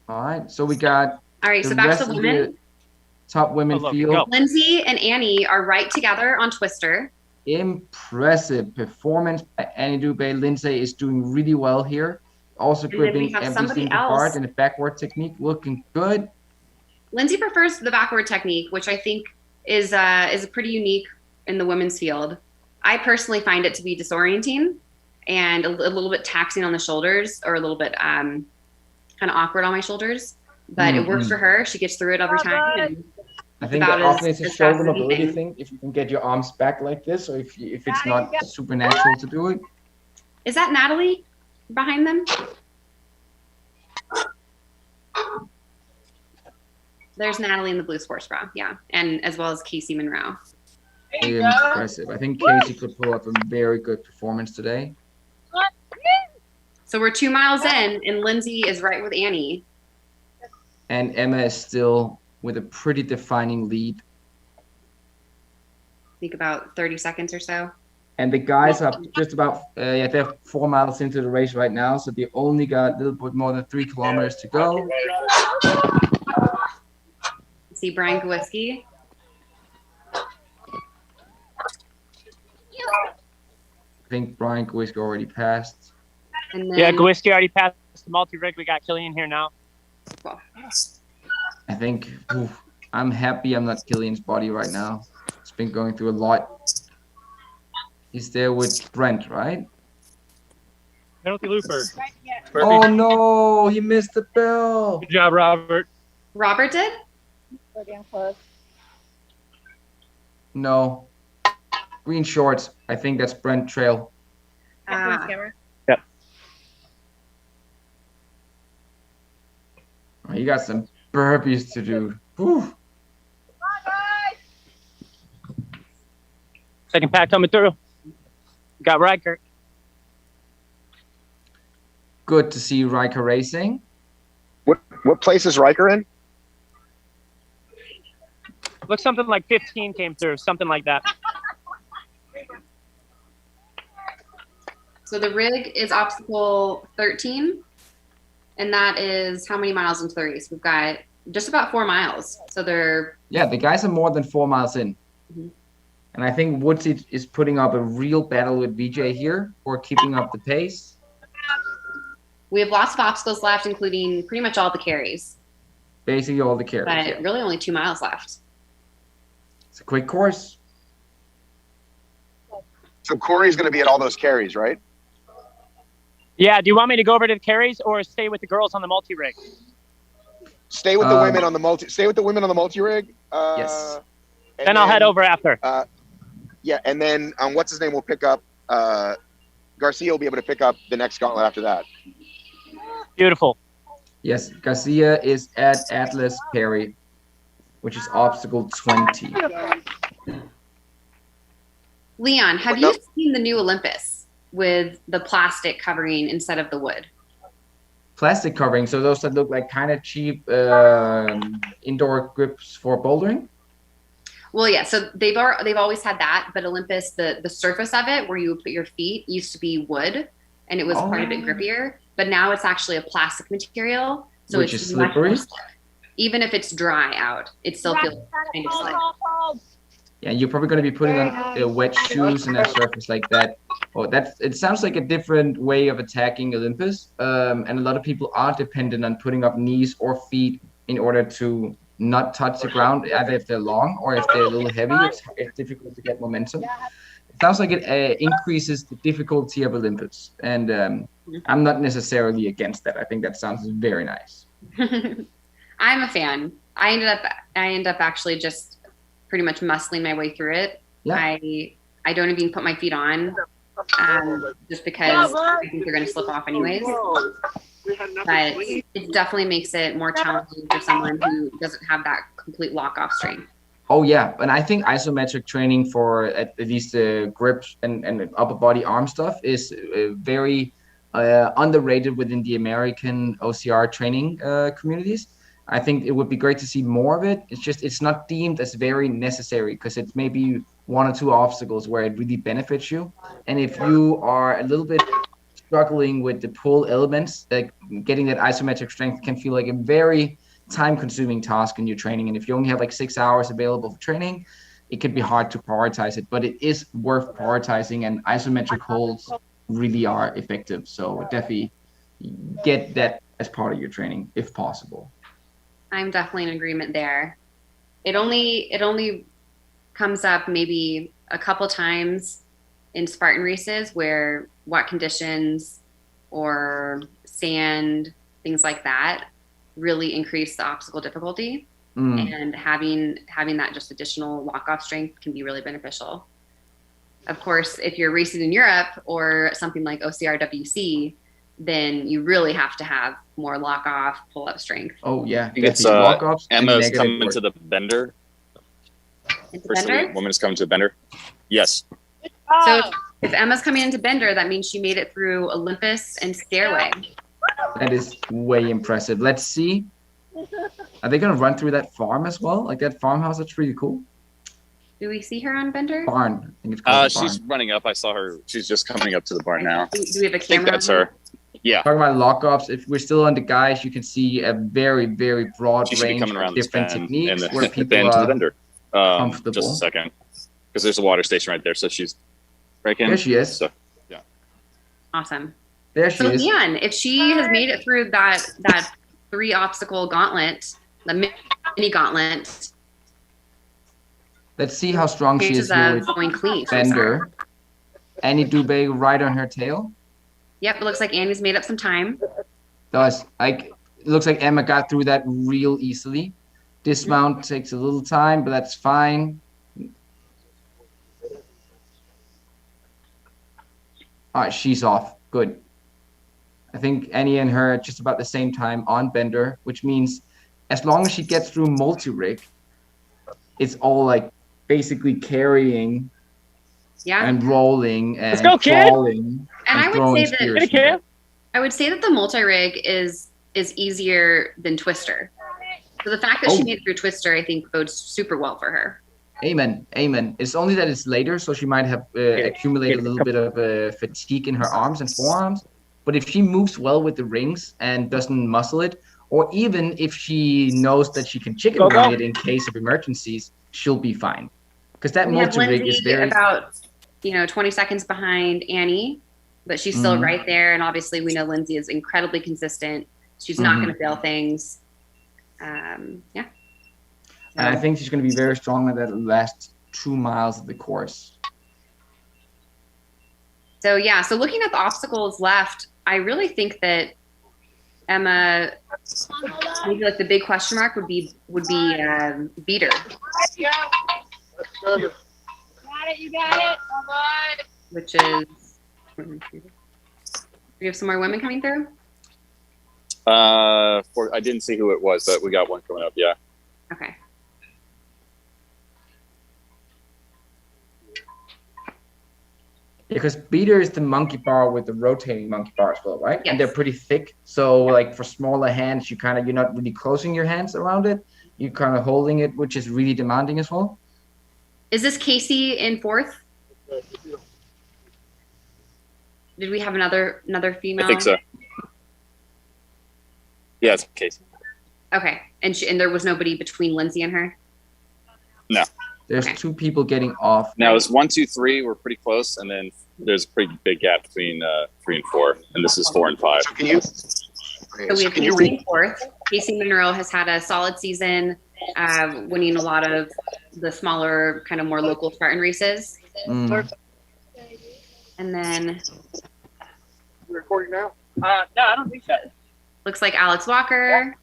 All right, so we got All right, the so back rest to of women. the top women Oh, look, field. go. Lindsay and Annie are right together on Twister. Impressive performance by Annie Dubé. Lindsay is doing really well here. Also And then we gripping have every somebody single else. part in the backward technique, looking good. Lindsay prefers the backward technique, which I think is pretty unique in the women's field. I personally find it to be disorienting and a little bit taxing on the shoulders, or a little bit kind of awkward on my shoulders. But it works for her. She gets through it every time. And I think about that often as it's a fast shoulder as mobility anything. thing. If you can get your arms back like this, or if it's not supernatural to do it. is that Natalie behind them? There's Natalie in the blue sports bra, yeah, and as well as Casey Monroe. Impressive. I think Casey could pull up a very good performance today. So we're 2 miles in, and Lindsay is right with Annie. And Emma is still with a pretty defining lead. I think about 30 seconds or so. And the guys are just about, they're 4 miles into the race right now, so they only got a little bit more than 3 kilometers to go. See Brian Gwiski. I think Brian Gwisk already passed. And then, Yeah, Gwiski already passed the multi-rig. We got Killian here now. I think I'm happy I'm not Killian's body right now. It's been going through a lot. He's there with Brent, right? Penalty looper. Oh no, he missed the bell. Good job, Robert. Robert did? So damn close. No. Green shorts. I think that's Brent Trail. Camera. Yep. Oh, you got some burpees to do. Whew. Second pack coming through. Got Riker. Good to see Riker racing. What place is Riker in? Looks something like 15 came through, something like that. So the rig is obstacle 13, and that is how many miles into the race? We've got just about 4 miles. So they're... Yeah, the guys are more than 4 miles in. Mm-hmm. And I think Woodsy is putting up a real battle with VJ here for keeping up the pace. We have lots of obstacles left, including pretty much all the carries. Basically all the carries. But really only 2 miles left. It's a quick course. So Corey's going to be at all those carries, right? Yeah, do you want me to go over to the carries or stay with the girls on the multi-rig? Stay with the women on the multi. Stay with the women on the multi-rig. Yes. Then I'll head over after. Yeah, and then what's his name will pick up. Garcia will be able to pick up the next gauntlet after that. Beautiful. Yes, Garcia is at Atlas Perry, which is obstacle 20. Leon, have you seen the new Olympus with the plastic covering instead of the wood? Plastic covering, so those that look like kind of cheap indoor grips for bouldering? Well, yeah, so they've always had that, but Olympus, the surface of it where you would put your feet used to be wood, and it was quite a bit grippier, but now it's actually a plastic material, so which it's is slippery. Even if it's dry out, it still feels kind of slick. Yeah, you're probably going to be putting on wet shoes and a surface like that. Oh, it sounds like a different way of attacking Olympus, and a lot of people are dependent on putting up knees or feet in order to not touch the ground, either if they're long or if they're a little heavy. It's difficult to get momentum. It sounds like it increases the difficulty of Olympus, and I'm not necessarily against that. I think that sounds very nice. I'm a fan. I end up actually just pretty much muscling my way through it. Yeah. I don't even put my feet on, just because I think they're going to slip off anyways. But it definitely makes it more challenging for someone who doesn't have that complete lock-off strength. Oh yeah, and I think isometric training for at least the grips and upper body arm stuff is very underrated within the American OCR training communities. I think it would be great to see more of it. It's just it's not deemed as very necessary because it's maybe 1 or 2 obstacles where it really benefits you. And if you are a little bit struggling with the pull elements, like getting that isometric strength can feel like a very time-consuming task in your training. And if you only have like 6 hours available for training, it could be hard to prioritize it. But it is worth prioritizing, and isometric holds really are effective. So definitely get that as part of your training if possible. I'm definitely in agreement there. It only comes up maybe a couple times in Spartan races where wet conditions or sand, things like that, really increase the obstacle difficulty. And having that just additional walk-off strength can be really beneficial. Of course, if you're racing in Europe or something like OCRWC, then you really have to have more lock-off, pull-up strength. Oh yeah, it's Emma's coming to the bender. First woman is coming to the bender. Yes. So if Emma's coming into bender, that means she made it through Olympus and Stairway. That is way impressive. Let's see. Are they going to run through that farm as well? Like that farmhouse? That's pretty cool. Do we see her on bender? Barn. I think it's called she's running up. I saw her. She's just coming up to the barn now. Do we have a camera? I think that's her. Yeah. Talking about lock-offs, if we're still on the guys, you can see a very, very broad range of different techniques where people to are the bender. comfortable. Just a second, because there's a water station right there. So she's breaking. There she is. So, yeah. Awesome. There she is. So Leon, if she has made it through that 3 obstacle gauntlet, the mini gauntlet. Let's see how strong she is here with going clean. bender. Annie Dubé right on her tail. Yep, it looks like Annie's made up some time. Does. It looks like Emma got through that real easily. Dismount takes a little time, but that's fine. All right, she's off. Good. I think Annie and her are just about the same time on bender, which means as long as she gets through multi-rig, it's all like basically carrying Yeah. and rolling and Let's go, kid! crawling And I would throwing say that- spears. Hey, kid. I would say that the multi-rig is easier than Twister. So the fact that she Oh. made it through Twister, I think, bodes super well for her. Amen. Amen. It's only that it's later, so she might have accumulated a little bit of fatigue in her arms and forearms. But if she moves well with the rings and doesn't muscle it, or even if she knows that she can chicken wing it in case of emergencies, she'll be fine. Because that We have multi-rig is Lindsay very... about 20 seconds behind Annie, but she's still Mhm. right there. And obviously, we know Lindsay is incredibly consistent. She's not Mhm. going to fail things. Yeah. And I think she's going to be very strong in that last 2 miles of the course. So yeah, so looking at the obstacles left, I really think that Emma, maybe like the big question mark would be beater. Yeah. Got it, you got it. Bye-bye. Which is, do we have some more women coming through? I didn't see who it was, but we got one coming up. Yeah. Okay. Because beater is the monkey bar with the rotating monkey bar as well, right? Yes. And they're pretty thick. So like for smaller hands, you're not really closing your hands around it. You're kind of holding it, which is really demanding as well. Is this Casey in fourth? Did we have another female? I think so. Yeah, it's Casey. Okay, and there was nobody between Lindsay and her? No. There's Okay. 2 people getting off. Now it's 1, 2, 3. We're pretty close, and then there's a pretty big gap between 3 and 4, and this is 4 and 5. So can you? So we have Can you Casey read? in fourth. Casey Monroe has had a solid season, winning a lot of the smaller, kind of more local Spartan races. Mm. And then You recording now? No, I don't think so. looks like Alex Walker.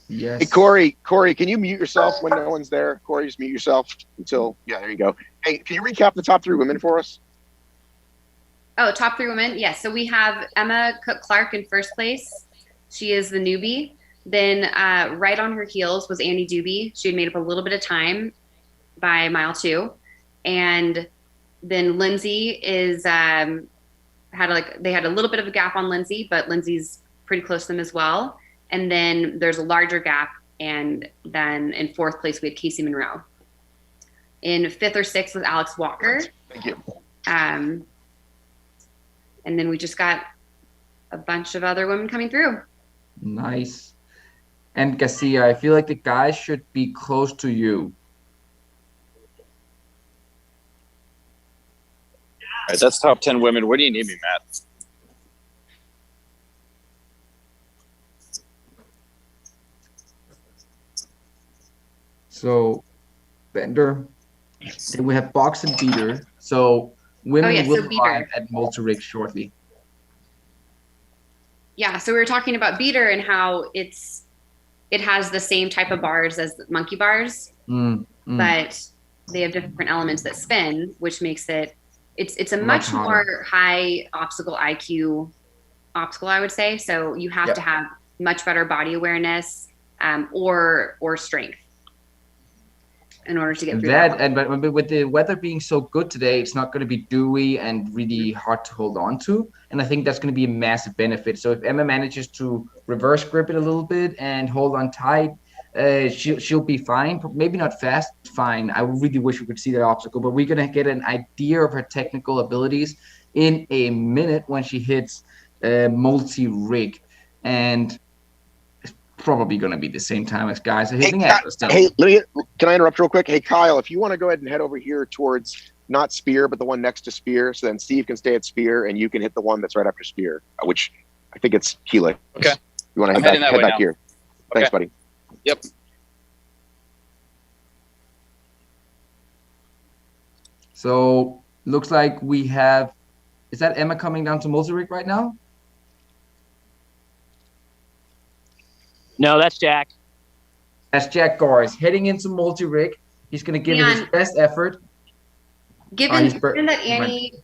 Yes. Hey, Corey, can you mute yourself when no one's there? Corey, just mute yourself until, yeah, there you go. Hey, can you recap the top 3 women for us? Oh, top 3 women. Yes. So we have Emma Cook-Clark in first place. She is the newbie. Then right on her heels was Annie Doobie. She had made up a little bit of time by mile 2. And then Lindsay is they had a little bit of a gap on Lindsay, but Lindsay's pretty close to them as well. And then there's a larger gap. And then in fourth place, we had Casey Monroe. In 5th or 6th was Alex Walker. Thank you. And then we just got a bunch of other women coming through. Nice. And Garcia, I feel like the guys should be close to you. All right, that's top 10 women. Where do you need me, Matt? So, Bender. Then we have box and beater. So women yes, so will beater. arrive at multi-rig shortly. Yeah, so we were talking about beater and how it has the same type of bars as the monkey bars, but they have different elements that spin, which makes it's a much harder. more high obstacle IQ obstacle, I would say. So you have to have much better body awareness or strength in order to get through that. But with the weather being so good today, it's not going to be dewy and really hard to hold on to. And I think that's going to be a massive benefit. So if Emma manages to reverse grip it a little bit and hold on tight, she'll be fine. Maybe not fast, fine. I really wish we could see that obstacle, but we're going to get an idea of her technical abilities in a minute when she hits multi-rig. And probably going to be the same time as guys are hitting Atlas. Hey, can I interrupt real quick? Hey, Kyle, if you want to go ahead and head over here towards not Spear, but the one next to Spear, so then Steve can stay at Spear and you can hit the one that's right after Spear, which I think it's Helix. Okay. You want to I'm head back now. here. Thanks, buddy. Yep. So looks like we have, is that Emma coming down to multi-rig right now? No, that's Jack. That's Jack Gores heading into multi-rig. He's going to give it his best effort. Given that Annie,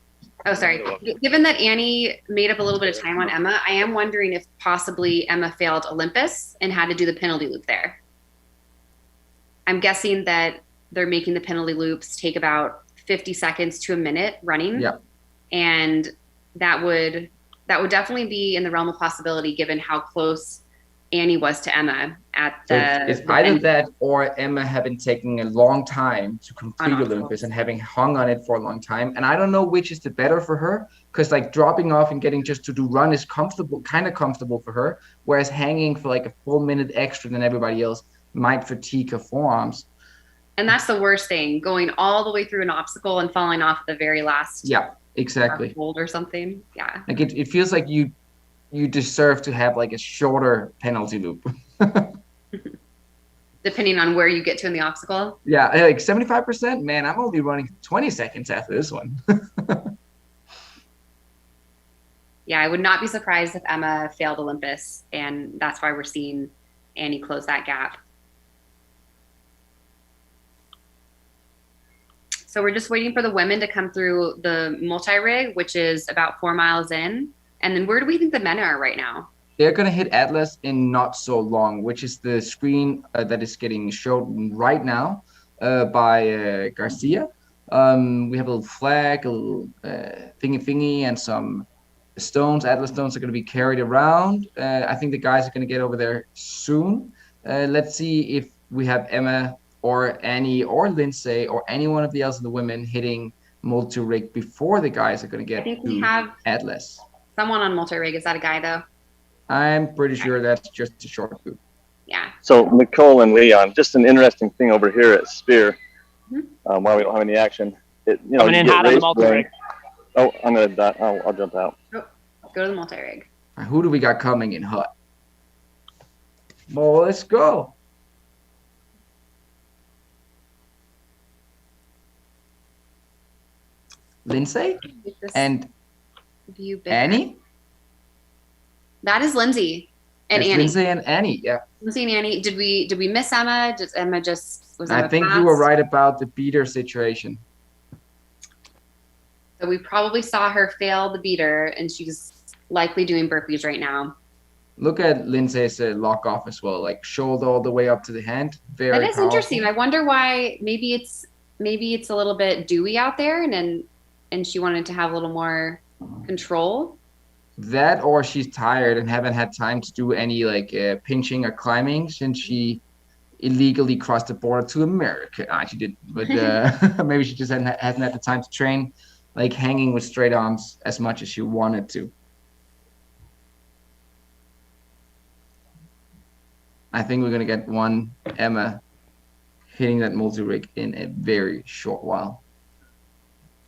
given that Annie made up a little bit of time on Emma, I am wondering if possibly Emma failed Olympus and had to do the penalty loop there. I'm guessing that they're making the penalty loops take about 50 seconds to a minute running. Yeah. And that would definitely be in the realm of possibility given how close Annie was to Emma at So the. it's either that or Emma had been taking a long time to complete Olympus and having hung on it for a long time. And I don't know which is the better for her, because like dropping off and getting just to do run is comfortable, kind of comfortable for her, whereas hanging for like a full minute extra than everybody else might fatigue her forearms. And that's the worst thing, going all the way through an obstacle and falling off at the very last. Yeah, exactly. Hold or something. Yeah. Like it feels like you deserve to have like a shorter penalty loop. Depending on where you get to in the obstacle. Yeah, like 75%. Man, I'm only running 20 seconds after this one. Yeah, I would not be surprised if Emma failed Olympus, and that's why we're seeing Annie close that gap. So we're just waiting for the women to come through the multi-rig, which is about 4 miles in. And then where do we think the men are right now? They're going to hit Atlas in not so long, which is the screen that is getting shown right now by Garcia. We have a little flag, a little thingy, and some stones. Atlas stones are going to be carried around. I think the guys are going to get over there soon. Let's see if we have Emma or Annie or Lindsay or any one of the else of the women hitting multi-rig before the guys are going to get to Atlas. Someone on multi-rig. Is that a guy, though? I'm pretty sure that's just a short boot. Yeah. So Nicole and Leon, just an interesting thing over here at Spear. While we don't have any action, Coming in hot on the multi-rig. Oh, I'll jump out. Oh, go to the multi-rig. Who do we got coming in hot? Well, let's go. Lindsay and Annie. That is Lindsay and Annie. Lindsay and Annie, yeah. Lindsay and Annie. Did we miss Emma? Did Emma was Emma I think fast? you were right about the beater situation. So we probably saw her fail the beater, and she's likely doing burpees right now. Look at Lindsay's lock off as well, like shoulder all the way up to the hand. Very That is powerful. interesting. I wonder why. Maybe it's a little bit dewy out there, and she wanted to have a little more control. That, or she's tired and haven't had time to do any like pinching or climbing since she illegally crossed the border to America. She did, but maybe she just hasn't had the time to train like hanging with straight arms as much as she wanted to. I think we're gonna get one Emma hitting that multi-rig in a very short while.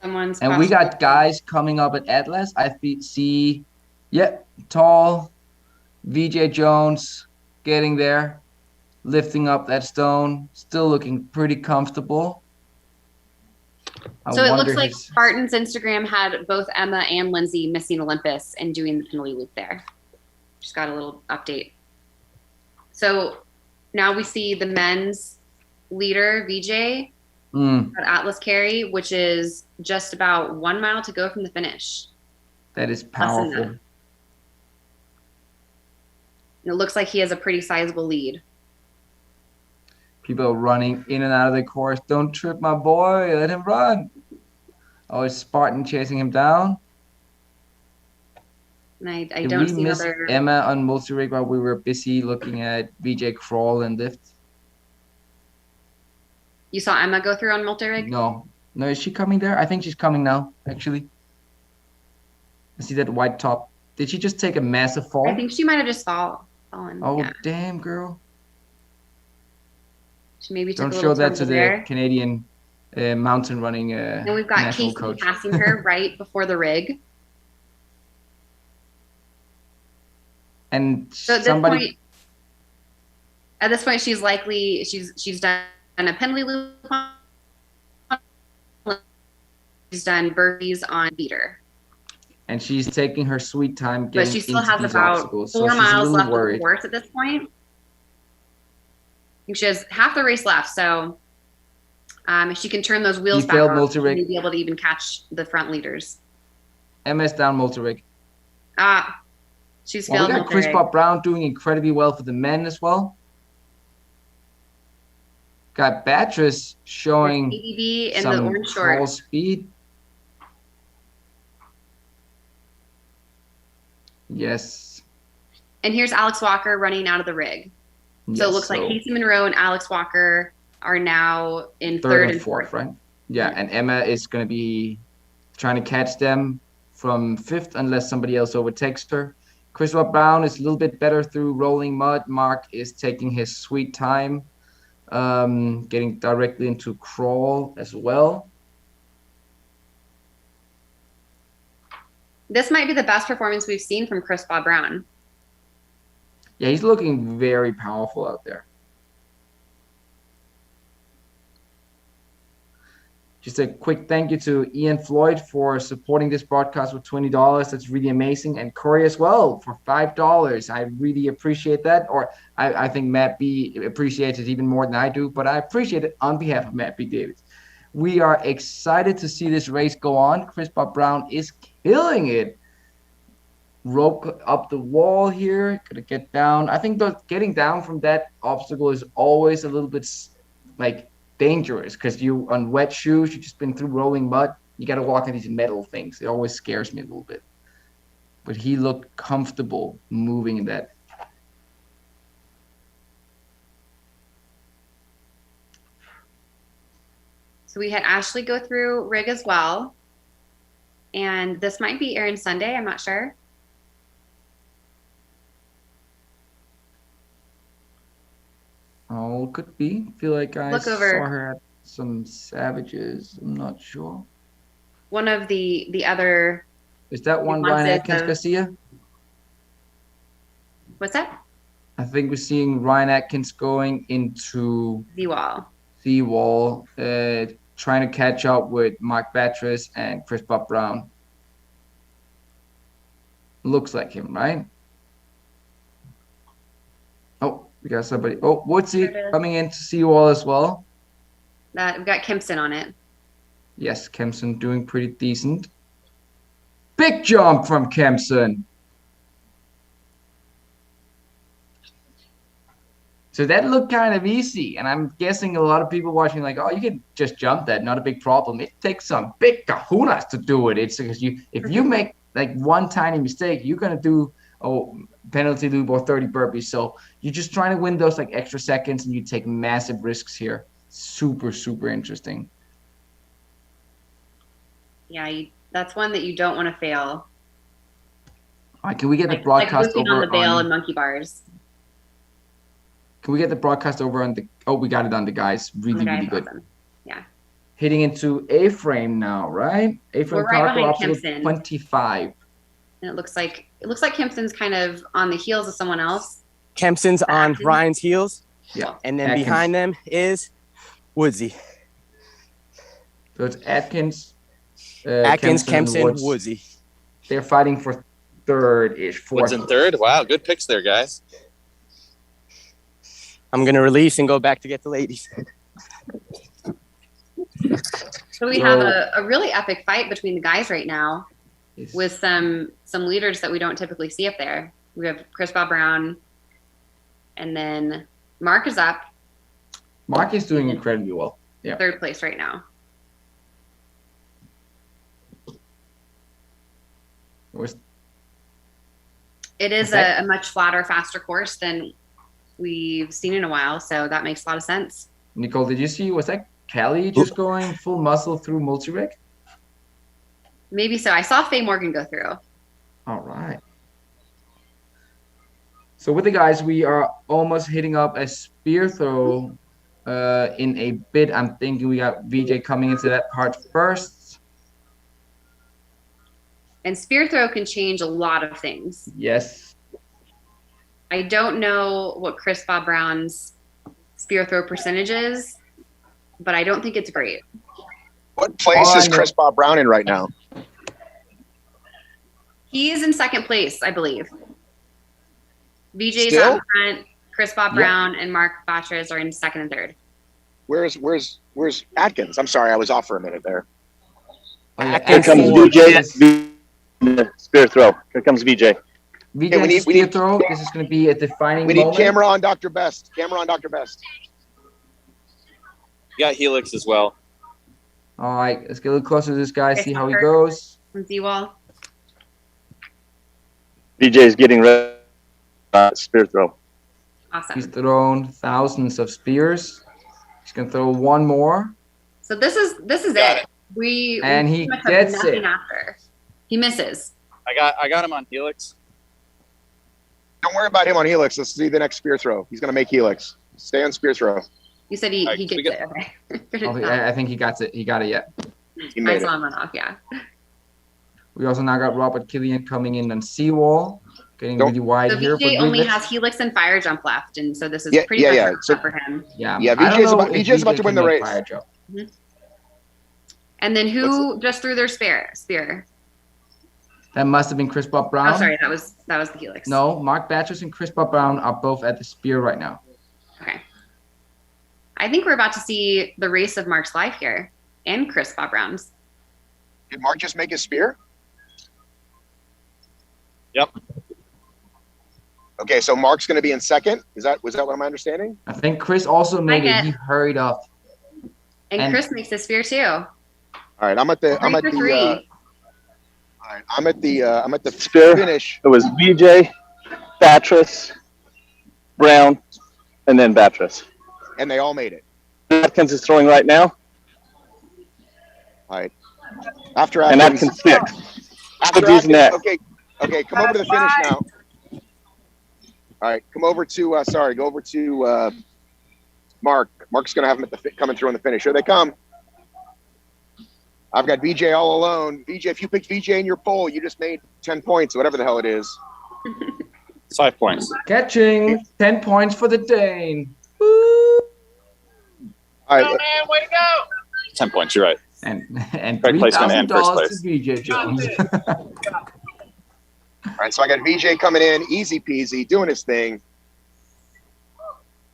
And we got guys coming up at Atlas. I see, tall VJ Jones getting there, lifting up that stone, still looking pretty comfortable. So it looks like Spartan's Instagram had both Emma and Lindsay missing Olympus and doing the penalty loop there. Just got a little update. So now we see the men's leader, VJ, at Atlas Carry, which is just about 1 mile to go from the finish. That is powerful. It looks like he has a pretty sizable lead. People running in and out of the course. Don't trip my boy. Let him run. Oh, it's Spartan chasing him down. And I Did don't we see miss another. Emma on multi-rig while we were busy looking at VJ crawl and lift? You saw Emma go through on multi-rig? No, is she coming there? I think she's coming now, actually. I see that white top. Did she just take a massive fall? I think she might have just fallen. Oh, Yeah. damn, girl. She maybe took Don't a show little that to tumble the there. Canadian mountain running And we've got national Casey coach. passing her right before the rig. And So at this point, she's likely she's done a penalty loop. She's done burpees on beater, and she's taking her sweet time but getting she still into has these about obstacles. 4 so she's a miles little left of the worried. course at this point. I think she has half the race left, so if she can turn those wheels back failed on, multi-rig. she may be able to even catch the front leaders. MS down multi-rig. She's Well, failed we got Chris multi-rig. Bob Brown doing incredibly well for the men as well. Got Beatrice showing ADB in the some orange crawl shorts. speed. Yes. And here's Alex Walker running out of the rig. So Yes, it looks like Casey Monroe and Alex Walker are now in third and fourth, right? Yeah, and Emma is going to be trying to catch them from fifth unless somebody else overtakes her. Christopher Brown is a little bit better through rolling mud. Mark is taking his sweet time, getting directly into crawl as well. This might be the best performance we've seen from Chris Bob Brown. Yeah, he's looking very powerful out there. Just a quick thank you to Ian Floyd for supporting this broadcast with $20. That's really amazing. And Corey as well for $5. I really appreciate that. Or I think Matt B appreciates it even more than I do, but I appreciate it on behalf of Matt B. Davis. We are excited to see this race go on. Chris Bob Brown is killing it. Rope up the wall here. Gonna get down. I think getting down from that obstacle is always a little bit like dangerous because you on wet shoes, you've just been through rolling mud. You got to walk on these metal things. It always scares me a little bit. But he looked comfortable moving in that. So we had Ashley go through rig as well. And this might be Aaron Sunday. I'm not sure. Oh, could be. Feel like I Look saw over. her at some Savages. I'm not sure. One of the other. Is that one Ryan Atkins Garcia? What's that? I think we're seeing Ryan Atkins going into Z-Wall. Z-Wall, trying to catch up with Mark Beatrice and Chris Bob Brown. Looks like him, right? Oh, we got somebody. Oh, Woodsy coming in to see you all as well. We've got Kempson on it. Yes, Kempson doing pretty decent. Big jump from Kempson. So that looked kind of easy, and I'm guessing a lot of people watching like, oh, you can just jump that, not a big problem. It takes some big kahunas to do it. It's because if you make like one tiny mistake, you're gonna do penalty loop or 30 burpees. So you're just trying to win those like extra seconds, and you take massive risks here. Super, super interesting. Yeah, that's one that you don't want to fail. All right, can we get the broadcast like over on the bail on, and monkey bars? Can we get the broadcast over on the? Oh, we got it on the guys. Really, really good. Awesome. Yeah. Hitting into A-frame now, right? A-frame We're right behind up to Kempson. 25. And it looks like Kempson's kind of on the heels of someone else. Kempson's on Ryan's heels. Yeah. And then Atkins. behind them is Woodsy. So it's Atkins, Kempson, Woods. Woodsy. They're fighting for third-ish. Woods in third? Wow, good picks there, guys. I'm going to release and go back to get the ladies. So we have a really epic fight between the guys right now with some leaders that we don't typically see up there. We have Chris Bob Brown, and then Mark is up. Mark is doing incredibly well. Yeah. Third place right now. It is a much flatter, faster course than we've seen in a while, so that makes a lot of sense. Nicole, did you see, was that Kelly just going full muscle through multi-rig? Maybe so. I saw Faye Morgan go through. All right. So with the guys, we are almost hitting up a spear throw in a bit. I'm thinking we got VJ coming into that part first. And spear throw can change a lot of things. Yes. I don't know what Chris Bob Brown's spear throw percentage is, but I don't think it's great. What place is Chris Bob Brown in right now? He is in second place, I believe. VJ's Still? out front. Chris Bob Brown and Mark Botchers are in second and third. Where's Atkins? I'm sorry, I was off for a minute there. Here comes VJ. Spear throw. Here comes VJ. VJ, Hey, we need throw. This is going to be a defining We need moment. camera on Dr. Best. Camera on Dr. Best. You got Helix as well. All right, let's get a little closer to this guy, Okay, see how he Parker. goes. Z-Wall. VJ is getting ready spear throw. Awesome. He's thrown thousands of spears. He's gonna throw one more. So this is it. We And we he pretty much have gets nothing it. after. He misses. I got him on Helix. Don't worry about him on Helix. Let's see the next spear throw. He's going to make Helix. Stay on spear throw. You said he gets we got- it. Okay. Oh, I think he got it. He got it yet. He I made it. saw him run off. Yeah. We also now got Robert Killian coming in on Seawall, getting Don't- really wide So here. VJ for only Bootlets. has Helix and Fire Jump left, and so this is Yeah, pretty yeah, much yeah. a So- for him. Yeah, Yeah, I don't VJ's know about- if VJ's about to VJ win the can make race. fire jump. And then who just threw their spear? That must have been Chris Bob Brown. Oh, sorry, that was the Helix. No, Mark Batchers and Chris Bob Brown are both at the spear right now. Okay. I think we're about to see the race of Mark's life here, and Chris Bob Brown's. Did Mark just make his spear? Yep. Okay, so Mark's going to be in second. Was that what I'm understanding? I think Chris also made Like it. it. He hurried up. And Chris makes his spear too. All right, I'm at the Three for three. all right, I'm at the Spear. finish. It was VJ, Batris, Brown, and then Batris. And they all made it. Atkins is throwing right now, All right. After and Atkins, Atkins sixth. after Atkins Atkins, next. okay, come over to the finish now. All right, come over to go over to Mark. Mark's gonna have him coming through on the finish. Here they come. I've got VJ all alone. VJ, if you picked VJ in your poll, you just made 10 points, whatever the hell it is. It's 5 points. Catching 10 points for the Dane. All right, Man, way to go! 10 points. You're right. And Right placement and first $3,000 place. to VJ Jones. all right, so I got VJ coming in, easy peasy, doing his thing.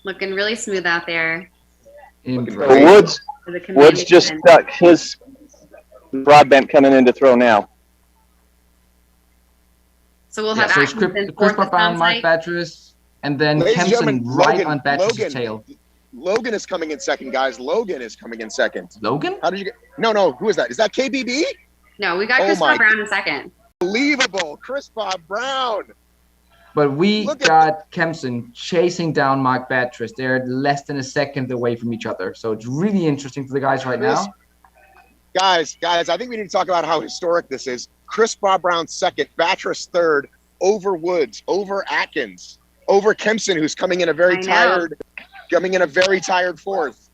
Looking really smooth out there. Impressive. Great. Woods For the commanding just event. stuck his broadbent coming in to throw now. So we'll Yeah, have so it's Atkins in Chris fourth, Bob it Brown, sounds Mark like. Batchers, and then Ladies and Kempson gentlemen, right Logan, on Batchers' Logan. tail. Logan is coming in second, guys. Logan is coming in second. Logan? How did you get? No. Who is that? Is that KBB? No, we got Oh Chris my- Bob Brown in second. Unbelievable, Chris Bob Brown. But we Look at got Kempson chasing down Mark Batchers. They're less than a second away from each other. So it's really interesting for the guys right now. Guys, I think we need to talk about how historic this is. Chris Bob Brown second, Batris third, over Woods, over Atkins, over Kempson, who's coming in a very tired fourth.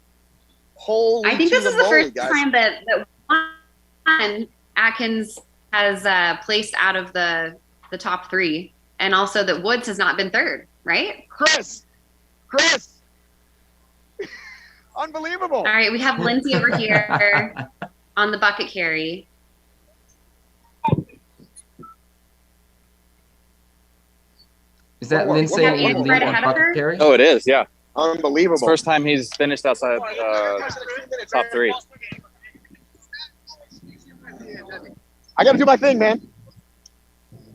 Holy I think this is the moly, first guys. time that one Atkins has placed out of the top three, and also that Woods has not been third, right? Chris, unbelievable. All right, we have Lindsay over here on the bucket carry. Is that One more, Lindsay one more, in one the more. Right ahead of bucket her? carry? Oh, it is. Yeah. Unbelievable. It's the first time he's finished outside top 3. I got to do my thing, man.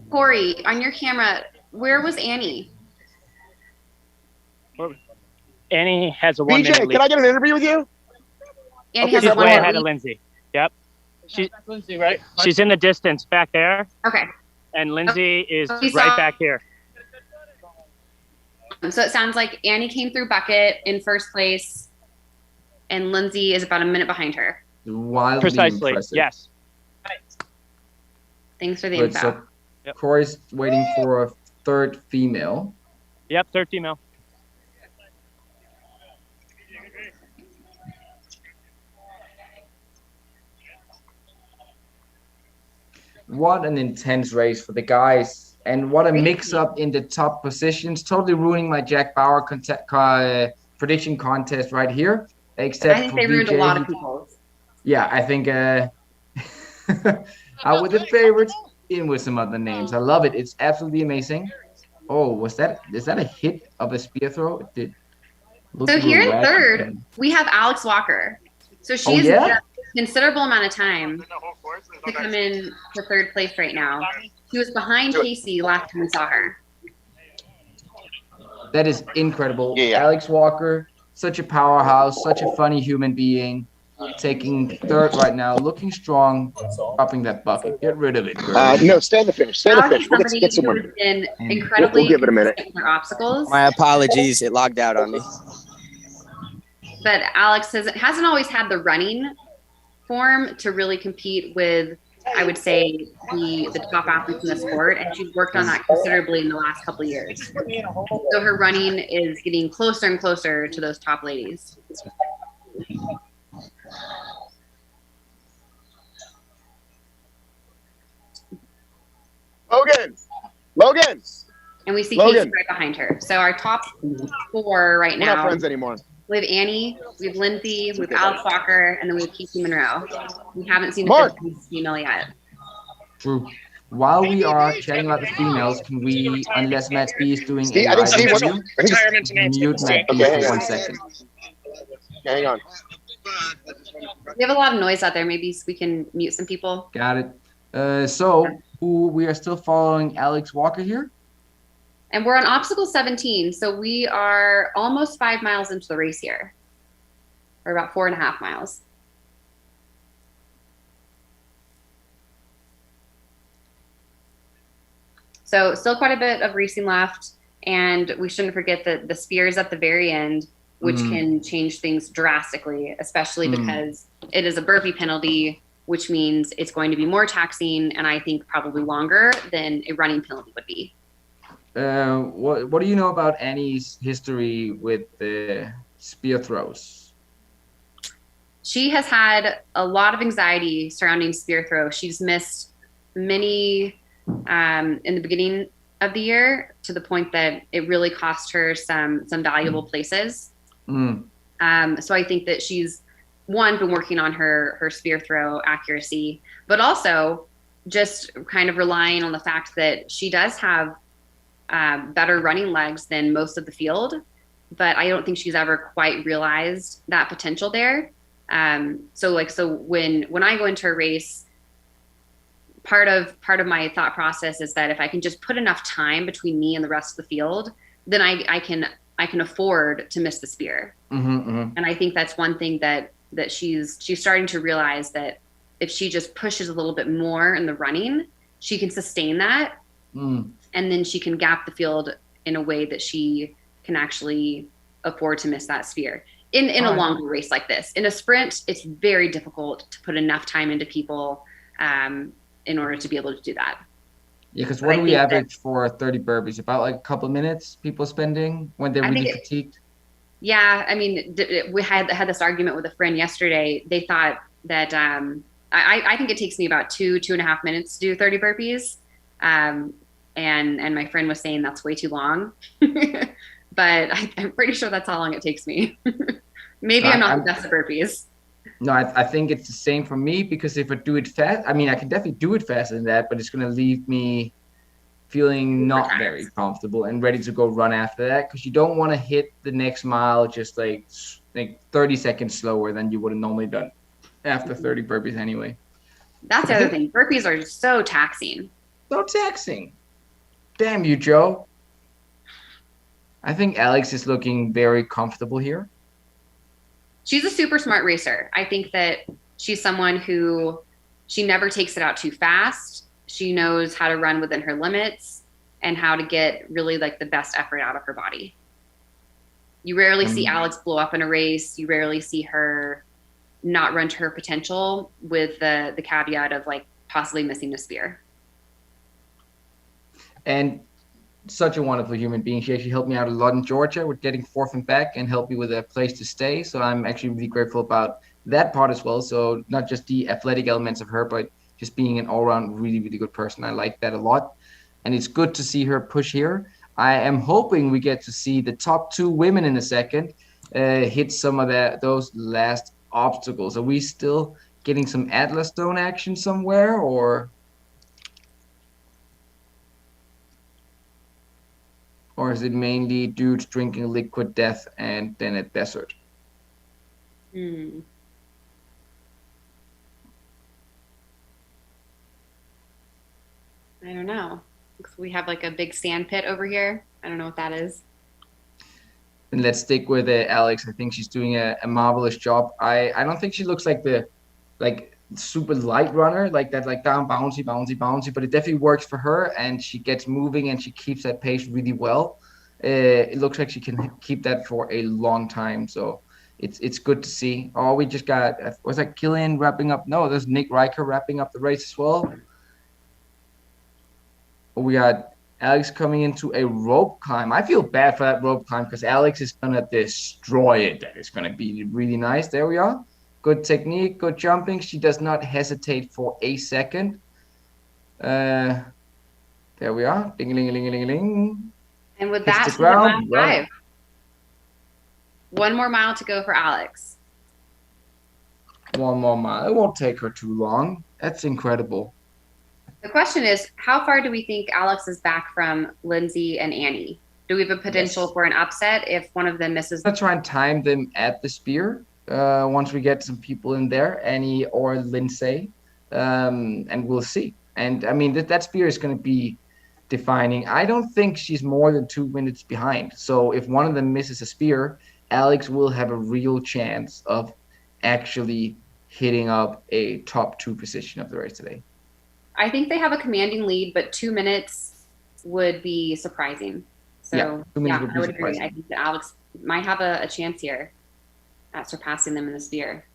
Corey, on your camera, where was Annie? Annie has a 1 BJ, minute can lead. I get an interview with you? Annie Okay, has so a She's one way minute ahead of lead. Lindsay. Yep. Lindsay, right? She's in the distance back there, Okay, and Lindsay is We right saw- back here. so it sounds like Annie came through bucket in first place, and Lindsay is about a minute behind her. Wildly Precisely. impressive. Yes. Thanks for the Good, info. so Yep. Corey's waiting for a third female. Yep. Third female. What an intense race for the guys. And what a mix-up in the top positions. Totally ruining my Jack Bauer prediction contest right here. Except I think for they ruined VJ. a lot of people's. Yeah, I think out with the favorites, in with some other names. I love it. It's absolutely amazing. Oh, is that a hit of a spear throw? It did. Looked So a little here in wacky. third, we have Alex Walker. So she's yeah? a considerable amount of time to come in to third place right now. She was behind Casey last time we saw her. That is incredible. Yeah. Alex Walker such a powerhouse, such a funny human being, taking third right now, looking strong, dropping that bucket. Get rid of it, girl. No, stay in the finish. Stay in the Alex finish. is We'll somebody get who someone. has been And incredibly we'll give it a minute. consistent with her obstacles. My apologies. It logged out on me. But Alex hasn't always had the running form to really compete with, I would say, the top athletes in the sport, and she's worked on that considerably in the last couple of years. So her running is getting closer and closer to those top ladies. Logan. And we see Logan. Casey right behind her. So our top four right We're now. not friends anymore. We have Annie, we have Lindsay, we have Alex Walker, and then we have Casey Monroe. We haven't seen Mark. the fifth female yet. True. While we are chatting about the females, can we, unless Matt B is doing Steve, a I think live Steve wants- interview, Retirement announcement. mute Matt B Okay, for 1 second. Hang on. We have a lot of noise out there. Maybe we can mute some people. Got it. So we are still following Alex Walker here. And we're on obstacle 17. So we are almost 5 miles into the race here. Or about 4.5 miles. So still quite a bit of racing left. And we shouldn't forget that the spears at the very end, which can change things drastically, especially because it is a burpee penalty, which means it's going to be more taxing and I think probably longer than a running penalty would be. What do you know about Annie's history with the spear throws? She has had a lot of anxiety surrounding spear throw. She's missed many in the beginning of the year to the point that it really cost her some valuable places. So I think that she's been working on her spear throw accuracy, but also just kind of relying on the fact that she does have better running legs than most of the field, but I don't think she's ever quite realized that potential there. So when I go into a race, part of my thought process is that if I can just put enough time between me and the rest of the field, then I can afford to miss the spear. And I think that's one thing that she's starting to realize, that if she just pushes a little bit more in the running, she can sustain that. And then she can gap the field in a way that she can actually afford to miss that spear. In a longer race like this. In a sprint, it's very difficult to put enough time into people in order to be able to do that. Yeah, because what do we average for 30 burpees? About like a couple of minutes people spending when they're really fatigued? Yeah, I mean, we had this argument with a friend yesterday. They thought that I think it takes me about 2.5 minutes to do 30 burpees. And my friend was saying that's way too long. But I'm pretty sure that's how long it takes me. Maybe I'm not the best at burpees. No, I think it's the same for me, because if I do it fast, I mean, I can definitely do it faster than that, but it's going to leave me feeling not very comfortable and ready to go run after that, because you don't want to hit the next mile just like 30 seconds slower than you would have normally done after 30 burpees anyway. That's the other thing. Burpees are so taxing. So taxing. Damn you, Joe. I think Alex is looking very comfortable here. She's a super smart racer. I think that she's someone who, she never takes it out too fast. She knows how to run within her limits and how to get really like the best effort out of her body. You rarely see Alex blow up in a race. You rarely see her not run to her potential, with the caveat of like possibly missing a spear. And such a wonderful human being. She actually helped me out a lot in Georgia with getting forth and back, and helped me with a place to stay. So I'm actually really grateful about that part as well. So not just the athletic elements of her, but just being an all-around really, really good person. I like that a lot. And it's good to see her push here. I am hoping we get to see the top 2 women in a second hit some of those last obstacles. Are we still getting some Atlas Stone action somewhere, or is it mainly dudes drinking liquid death and then a desert? I don't know. We have like a big sand pit over here. I don't know what that is. And let's stick with Alex. I think she's doing a marvelous job. I don't think she looks like the super light runner, like that, like down bouncy, but it definitely works for her, and she gets moving and she keeps that pace really well. It looks like she can keep that for a long time. So it's good to see. Oh, we just got, was that Killian wrapping up? No, there's Nick Riker wrapping up the race as well. We got Alex coming into a rope climb. I feel bad for that rope climb because Alex is going to destroy it. That is going to be really nice. There we are. Good technique, good jumping. She does not hesitate for a second. There we are. Ding-a-ling-a-ling-a-ling-a-ling. And with Hits that, the she's at mile ground, right. 5. 1 more mile to go for Alex. 1 more mile. It won't take her too long. That's incredible. The question is, how far do we think Alex is back from Lindsay and Annie? Do we have a potential for an upset if one of them misses? I'm going to try and time them at the spear once we get some people in there, Annie or Lindsay, and we'll see. And, I mean, that spear is going to be defining. I don't think she's more than 2 minutes behind. So if one of them misses a spear, Alex will have a real chance of actually hitting up a top 2 position of the race today. I think they have a commanding lead, but 2 minutes would be surprising. So, yeah, 2 minutes would be I would surprising. agree. I think that Alex might have a chance here at surpassing them in the spear.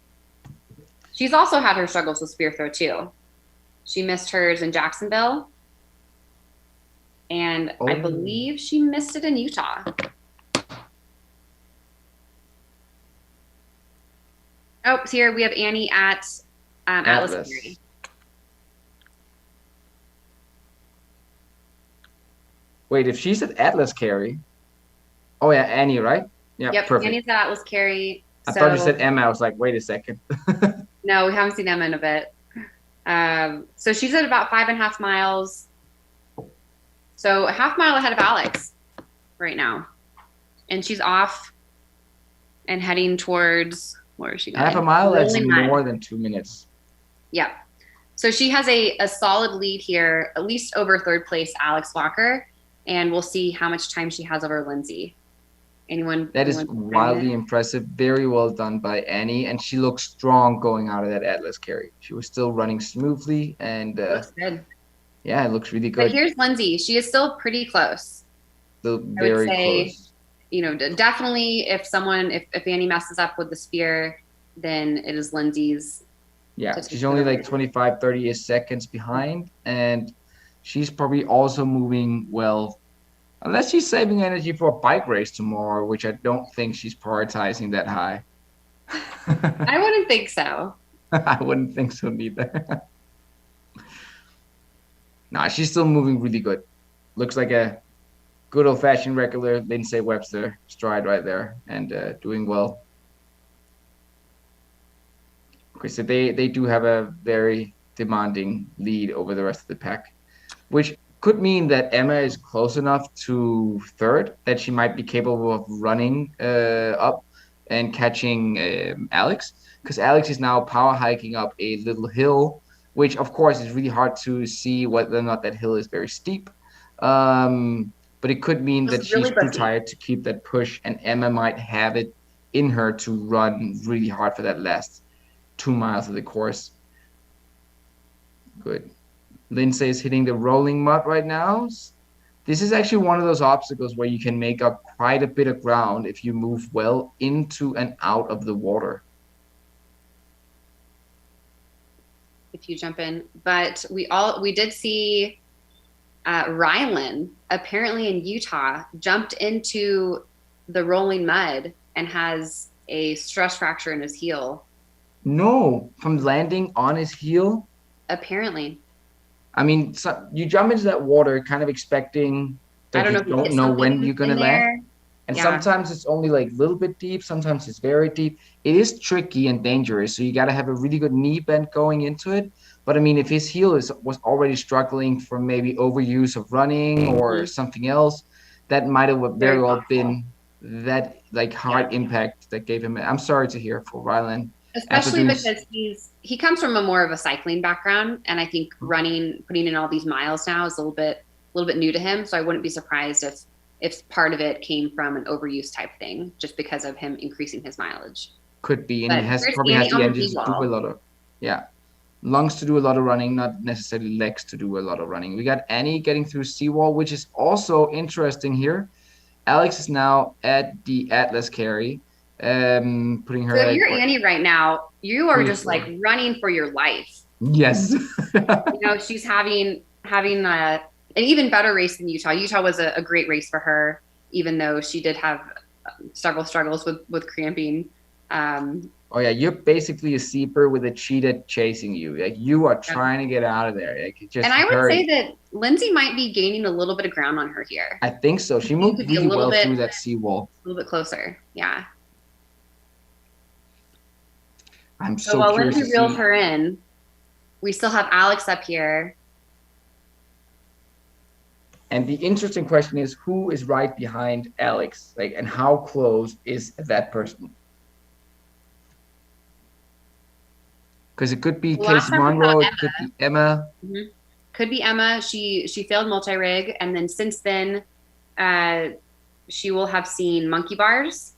She's also had her struggles with spear throw, too. She missed hers in Jacksonville, and I believe she missed it in Utah. Oh, here we have Annie at Atlas. Wait, if she's at Atlas Carry, oh yeah, Annie, right? Yeah, Yep, perfect. Annie's at Atlas Carry. I thought you said Emma. I was like, wait a second. No, we haven't seen Emma in a bit. So she's at about 5.5 miles. So a half mile ahead of Alex right now. And she's off and heading towards, where is she going? Half a mile, that's Rolling Mud. more than 2 minutes. Yeah. So she has a solid lead here, at least over third place Alex Walker. And we'll see how much time she has over Lindsay. That is wildly impressive. Very well done by Annie. And she looks strong going out of that Atlas Carry. She was still running smoothly. And looks good. Yeah, it looks really But good. here's Lindsay. She is still pretty close. Still I would very say, close. you know, definitely if Annie messes up with the spear, then it is Lindsay's. Yeah, she's only like 25, 30 seconds behind. And she's probably also moving well. Unless she's saving energy for a bike race tomorrow, which I don't think she's prioritizing that high. I wouldn't think so. I wouldn't think so neither. Nah, she's still moving really good. Looks like a good old-fashioned regular Lindsay Webster stride right there, and doing well. Okay, so they do have a very demanding lead over the rest of the pack, which could mean that Emma is close enough to third that she might be capable of running up and catching Alex, because Alex is now power hiking up a little hill, which of course is really hard to see whether or not that hill is very steep. But it could mean that she's too tired to keep that push, and Emma might have it in her to run really hard for that last 2 miles of the course. Good. Lindsay is hitting the rolling mud right now. This is actually one of those obstacles where you can make up quite a bit of ground if you move well into and out of the water. If you jump in, but we did see Rylan apparently in Utah jumped into the rolling mud and has a stress fracture in his heel. No, from landing on his heel? Apparently. I mean, so you jump into that water kind of expecting that you don't know when you're going to land. And sometimes it's only like a little bit deep. Sometimes it's very deep. It is tricky and dangerous. So you got to have a really good knee bend going into it. But I mean, if his heel was already struggling from maybe overuse of running or something else, that might have very well been that like hard impact that gave him. I'm sorry to hear for Rylan. Especially because he comes from a more of a cycling background, and I think putting in all these miles now is a little bit new to him. So I wouldn't be surprised if part of it came from an overuse type thing, just because of him increasing his mileage. Could be, and But he has there's probably Annie has the on the engines to do wall. a lot of, lungs to do a lot of running, not necessarily legs to do a lot of running. We got Annie getting through seawall, which is also interesting here. Alex is now at the Atlas carry, putting her So if head. you're Annie right now, you are just Beautiful. like running for your life. Yes. You know, she's having an even better race than Utah. Utah was a great race for her, even though she did have several struggles with cramping. Oh yeah, you're basically a seeper with a cheetah chasing you. Like you are trying to get out of there. Like just And I would hurry. say that Lindsay might be gaining a little bit of ground on her here. I think so. She moved could be a really little well bit- through that seawall. A little bit closer. Yeah. I'm So so while curious Lindsay to reels see. her in, we still have Alex up here. And the interesting question is, who is right behind Alex? Like, and how close is that person? Because it could be Well, last Casey time we saw Monroe, it could be Emma. Mhm. Could be Emma. She failed multi-rig, and then since then, she will have seen monkey bars,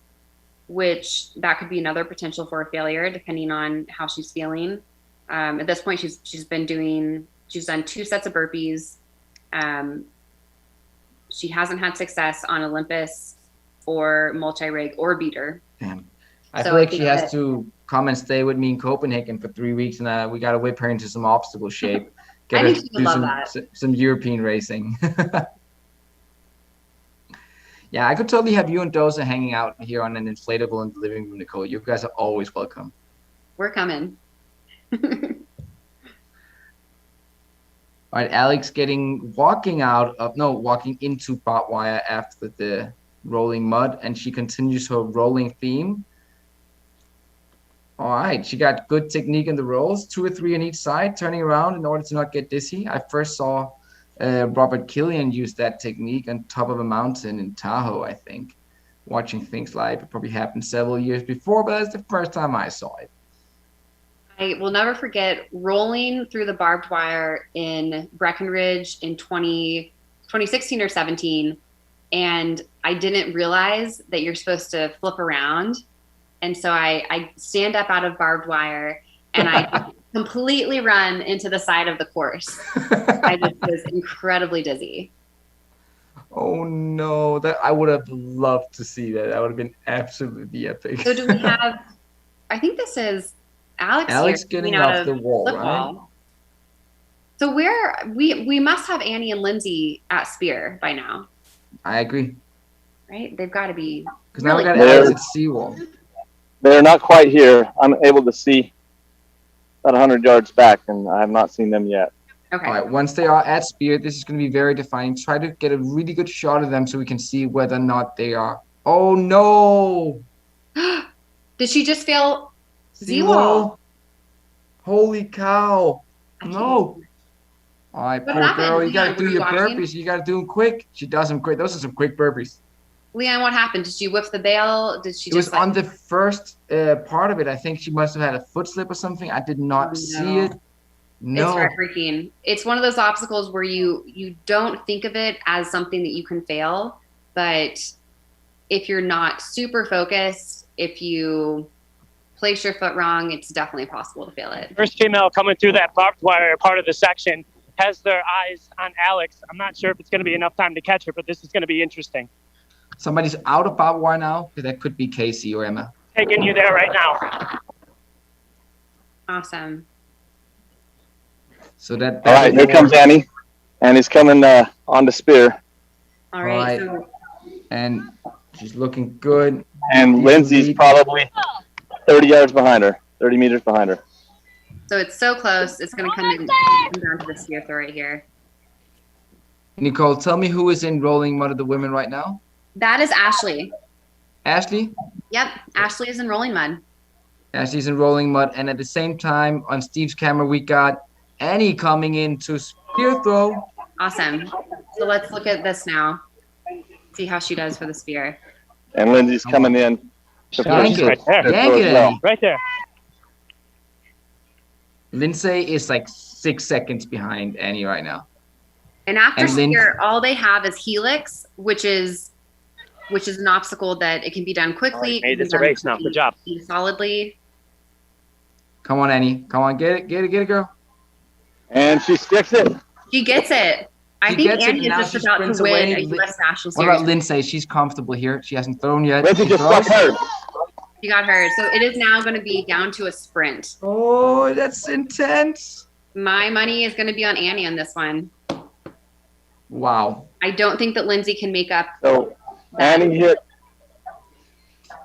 which that could be another potential for a failure, depending on how she's feeling. At this point, she's done 2 sets of burpees. She hasn't had success on Olympus or multi-rig or beater. Damn. I So feel I like she think has that- to come and stay with me in Copenhagen for 3 weeks, and we got to whip her into some obstacle shape. I Get her think to she would do love some, that. some European racing. Yeah, I could totally have you and Dosa hanging out here on an inflatable in the living room, Nicole. You guys are always welcome. We're coming. All right, Alex walking into barbed wire after the rolling mud, and she continues her rolling theme. All right, she got good technique in the rolls, 2 or 3 on each side, turning around in order to not get dizzy. I first saw Robert Killian use that technique on top of a mountain in Tahoe, I think. Watching things live, it probably happened several years before, but that's the first time I saw it. I will never forget rolling through the barbed wire in Breckenridge in 2016 or 17. And I didn't realize that you're supposed to flip around. And so I stand up out of barbed wire and I completely run into the side of the course. I just was incredibly dizzy. Oh no, that I would have loved to see that. That would have been absolutely epic. So do we have, I think this is Alex here Getting coming out off of the wall, slip right? wall. So we must have Annie and Lindsay at Spear by now, I agree. right? They've got to be. Because now we got They're- Alex at seawall. They're not quite here. I'm able to see about 100 yards back, and I have not seen them yet. Okay. All right, once they are at Spear, this is going to be very defining. Try to get a really good shot of them so we can see whether or not they are. Oh no! Did she just fail Seawall? Holy cow! No! All right, What poor happened, girl. You got to Leon? do Were you your watching? burpees. You got to do them quick. She does them quick. Those are some quick burpees. Leon, what happened? Did she whiff the bail? Did she It was just on the first part of it. I think she must have had a foot slip or something. I did not see it. No. It's heartbreaking. It's one of those obstacles where you don't think of it as something that you can fail, but if you're not super focused, if you place your foot wrong, it's definitely possible to fail it. First female coming through that barbed wire part of the section has their eyes on Alex. I'm not sure if it's going to be enough time to catch her, but this is going to be interesting. Somebody's out of barbed wire now. That could be Casey or Emma. Taking you there right now. Awesome. So that. All right, here comes Annie. Annie's coming on the spear. All right. So And she's looking good. And Lindsay's probably 30 yards behind her, 30 meters behind her. So it's so close. It's going to come down to the spear throw right here. Nicole, tell me who is in rolling mud of the women right now? That is Ashley. Ashley? Yep. Ashley is in rolling mud. Ashley's in rolling mud. And at the same time, on Steve's camera, we got Annie coming in to spear throw. Awesome. So let's look at this now. See how she does for the spear. And Lindsay's coming in. To Yank it. Right there. Yank it, Annie. Right there. Lindsay is like 6 seconds behind Annie right now. And after And Lynn- spear, all they have is helix, which is which is an obstacle that it can be done quickly. Made this a race now. Good job. Solidly. Come on, Annie. Come on, get it, girl. And she sticks it. She gets it. I think Annie is just about to win a U.S. National What Series. about Lindsay? She's comfortable here. She hasn't thrown yet. Lindsay just got hurt. She got hurt. So it is now going to be down to a sprint. Oh, that's intense. My money is going to be on Annie on this one. Wow. I don't think that Lindsay can make up. So Annie hit.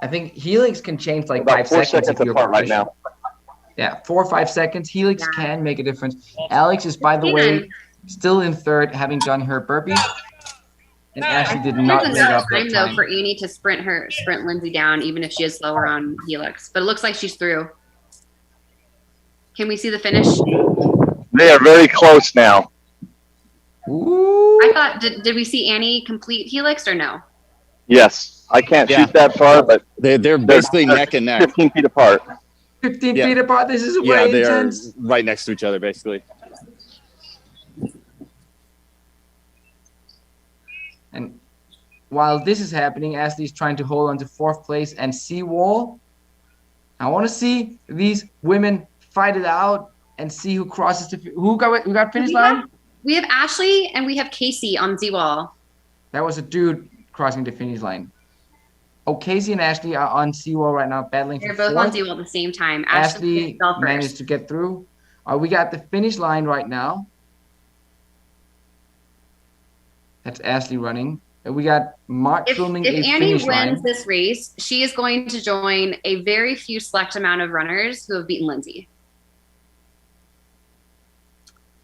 I think Helix can change like about 5 4 seconds. seconds apart right now. Yeah, 4 or 5 seconds. Helix can make a difference. Alex is, by the way, still in third, having done her burpee. And Ashley did not make up that time, though, for Annie to sprint Lindsay down, even if she is slower on Helix. But it looks like she's through. Can we see the finish? They are very close now. Ooh. I thought, did we see Annie complete Helix or no? Yes, I can't shoot that far, but they're basically neck and neck. 15 feet apart. 15 feet apart. This is Yeah, way they're intense. right next to each other, basically. And while this is happening, Ashley's trying to hold on to 4th place and seawall. I want to see these women fight it out and see who crosses the who got finish line. We have Ashley and we have Casey on Z-Wall. That was a dude crossing the finish line. Oh, Casey and Ashley are on seawall right now, battling They're for both on 4th. Z-Wall at the same time. Ashley fell first. managed to get through. We got the finish line right now. That's Ashley running. And we got Mark filming a If Annie finish line. wins this race, she is going to join a very few select amount of runners who have beaten Lindsay.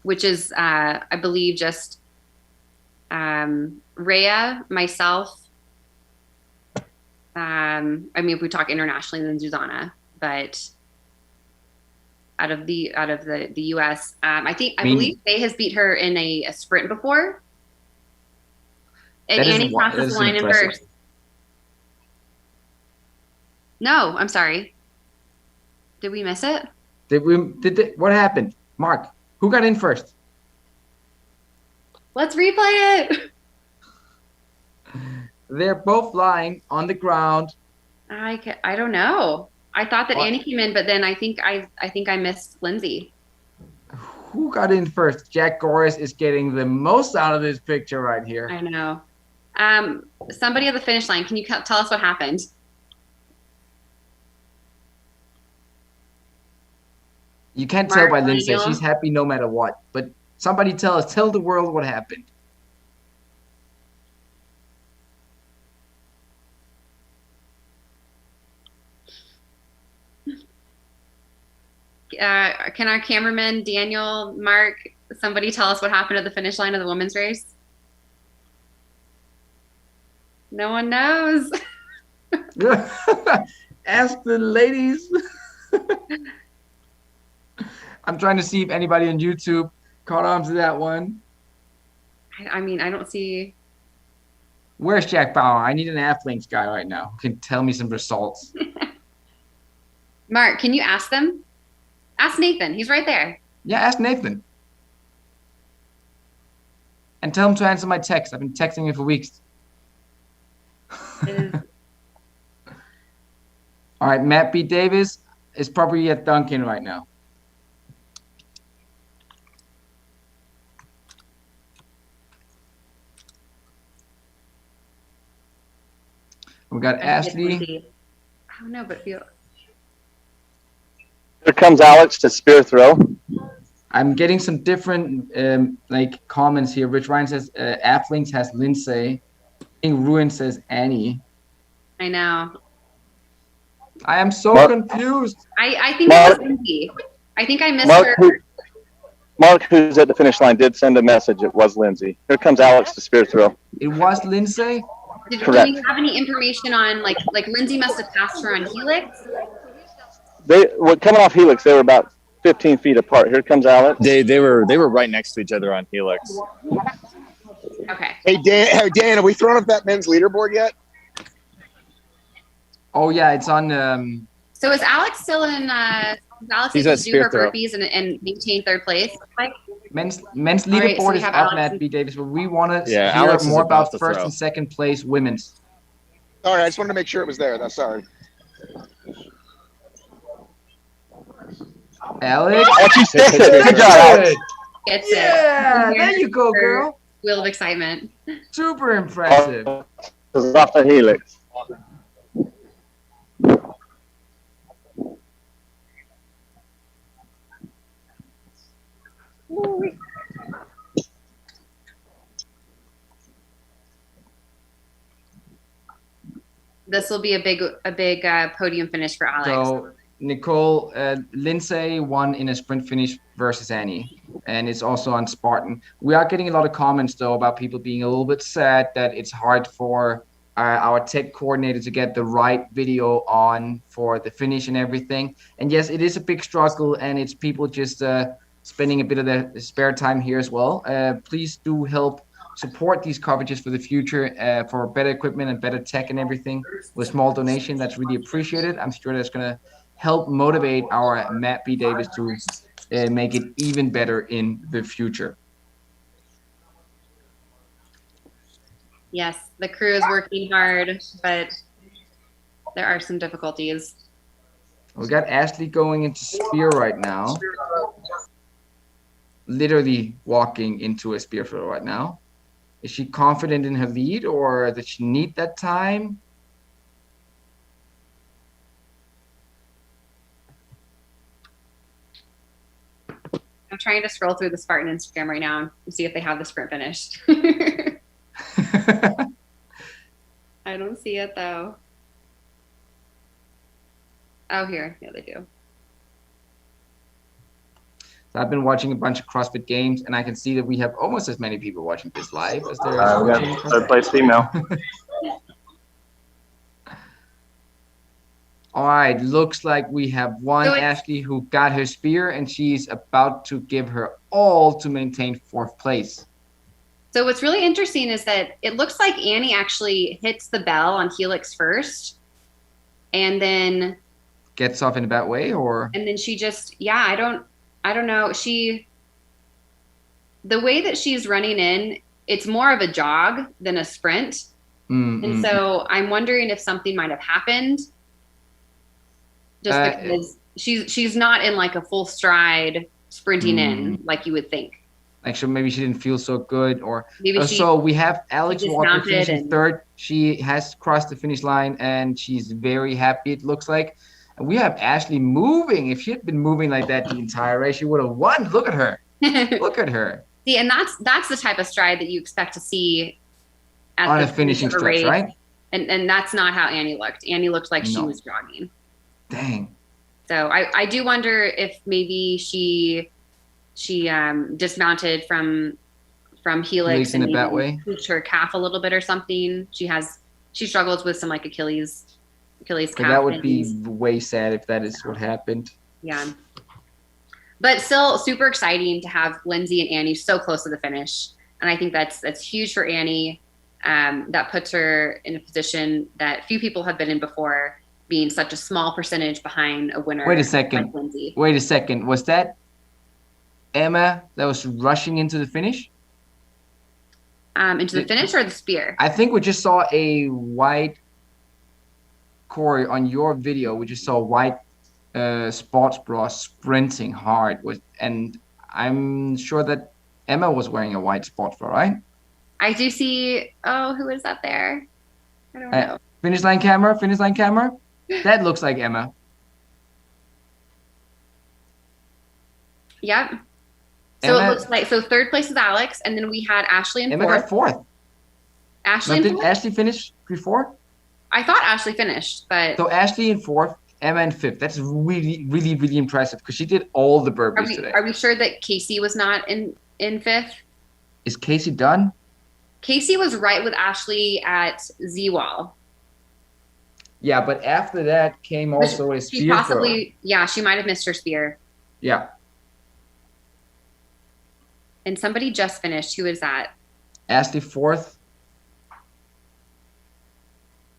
Which is, I believe, just Rhea, myself. I mean, if we talk internationally, then Zuzana. But out of the U.S., I believe Faye has beat her in a sprint before. And Annie crosses the line in first. No, I'm sorry. Did we miss it? What happened? Mark, who got in first? Let's replay it. They're both lying on the ground. I don't know. I thought that Annie came in, but then I think I missed Lindsay. Who got in first? Jack Goris is getting the most out of this picture right here. I know. Somebody at the finish line. Can you tell us what happened? You can't tell by Lindsay. She's happy no matter what. But somebody tell the world what happened. Can our cameraman, Daniel, Mark, somebody tell us what happened at the finish line of the women's race? No one knows. Ask the ladies. I'm trying to see if anybody on YouTube caught on to that one. I mean, I don't see. Where's Jack Bauer? I need an Athlinks guy right now who can tell me some results. Mark, can you ask them? Ask Nathan. He's right there. Yeah, ask Nathan. And tell him to answer my text. I've been texting him for weeks. All right, Matt B. Davis is probably at Duncan right now. We got Ashley. I don't know, but feel. Here comes Alex to spear throw. I'm getting some different like comments here. Rich Ryan says Athlinks has Lindsay. Ruin says Annie. I know. I am so confused. I think it was Lindsay. I think I missed her. Mark, who's at the finish line, did send a message. It was Lindsay. Here comes Alex to spear throw. It was Lindsay? Correct. Do you have any information on like Lindsay must have passed her on Helix? They were coming off Helix. They were about 15 feet apart. Here comes Alex. They were right next to each other on Helix. Okay. Hey Dan, have we thrown up that men's leaderboard yet? Oh yeah, it's on. So is Alex still in? Is Alex He's able at to do her spear throw. burpees and maintain third place? Like Men's All right, leaderboard so we is have up, Alex Matt B. Davis, but we want to Yeah, hear Alex is more about about to first throw. and second place women's. Sorry, I just wanted to make sure it was there. That's sorry. Alex. What you said. Good job, Alex. Gets Yeah, it. there you go, girl. Wheel of excitement. Super impressive. This is off the helix. This will be a big podium finish for Alex. So Nicole, Lindsay won in a sprint finish versus Annie, and it's also on Spartan. We are getting a lot of comments though about people being a little bit sad that it's hard for our tech coordinator to get the right video on for the finish and everything. And yes, it is a big struggle, and it's people just spending a bit of their spare time here as well. Please do help support these coverages for the future, for better equipment and better tech and everything. With small donation, that's really appreciated. I'm sure that's going to help motivate our Matt B. Davis to make it even better in the future. Yes, the crew is working hard, but there are some difficulties. We got Ashley going into spear right now. Literally walking into a spear field right now. Is she confident in her lead, or does she need that time? I'm trying to scroll through the Spartan Instagram right now and see if they have the sprint finished. I don't see it though. Oh, here. Yeah, they do. So I've been watching a bunch of CrossFit games, and I can see that we have almost as many people watching this live as there is We watching got third place female. All right, looks like we have one So it's- Ashley who got her spear, and she's about to give her all to maintain 4th place. So what's really interesting is that it looks like Annie actually hits the bell on Helix first, and then Gets off in a bad way, or she just, yeah, I don't know. The way that she's running in, it's more of a jog than a sprint. And so I'm wondering if something might have happened. Just because she's not in like a full stride sprinting in like you would think. actually maybe she didn't feel so good, or Maybe so we have Alex Walker dismounted finishing 3rd. She has crossed the finish line, and she's very happy, it looks like. And we have Ashley moving. If she had been moving like that the entire race, she would have won. Look at her. Look at her. See, and that's the type of stride that you expect to see at On the a finishing finish of stretch, race. right? And that's not how Annie looked. Annie looked like she No. was jogging. Dang. So I do wonder if maybe she dismounted from Helix Helix in and a bad maybe way? tweaked her calf a little bit or something. She struggles with some like Achilles calf. So that would be things. way sad if that is what happened. Yeah. But still super exciting to have Lindsay and Annie so close to the finish. And I think that's huge for Annie. That puts her in a position that few people have been in before, being such a small percentage behind a winner. Wait a second. Like Lindsay. Wait a second. Was that Emma that was rushing into the finish? Into the finish or the spear? I think we just saw a white, Corey, on your video, we just saw a white sports bra sprinting hard. And I'm sure that Emma was wearing a white sports bra, right? I do see. Oh, who is that there? I don't know. Finish line camera, finish line camera. That looks like Emma. Yep. So Emma- it looks like 3rd place is Alex, and then we had Ashley in Emma 4th. got 4th. Ashley Now, in did 4th? Ashley finish before? I thought Ashley finished, but So Ashley in 4th, Emma in 5th. That's really, really, really impressive because she did all the burpees today. are we sure that Casey was not in 5th? Is Casey done? Casey was right with Ashley at Z-Wall. Yeah, but after that came also a She spear throw. possibly, yeah, she might have missed her spear. Yeah, And somebody just finished. Who is that? Ashley 4th.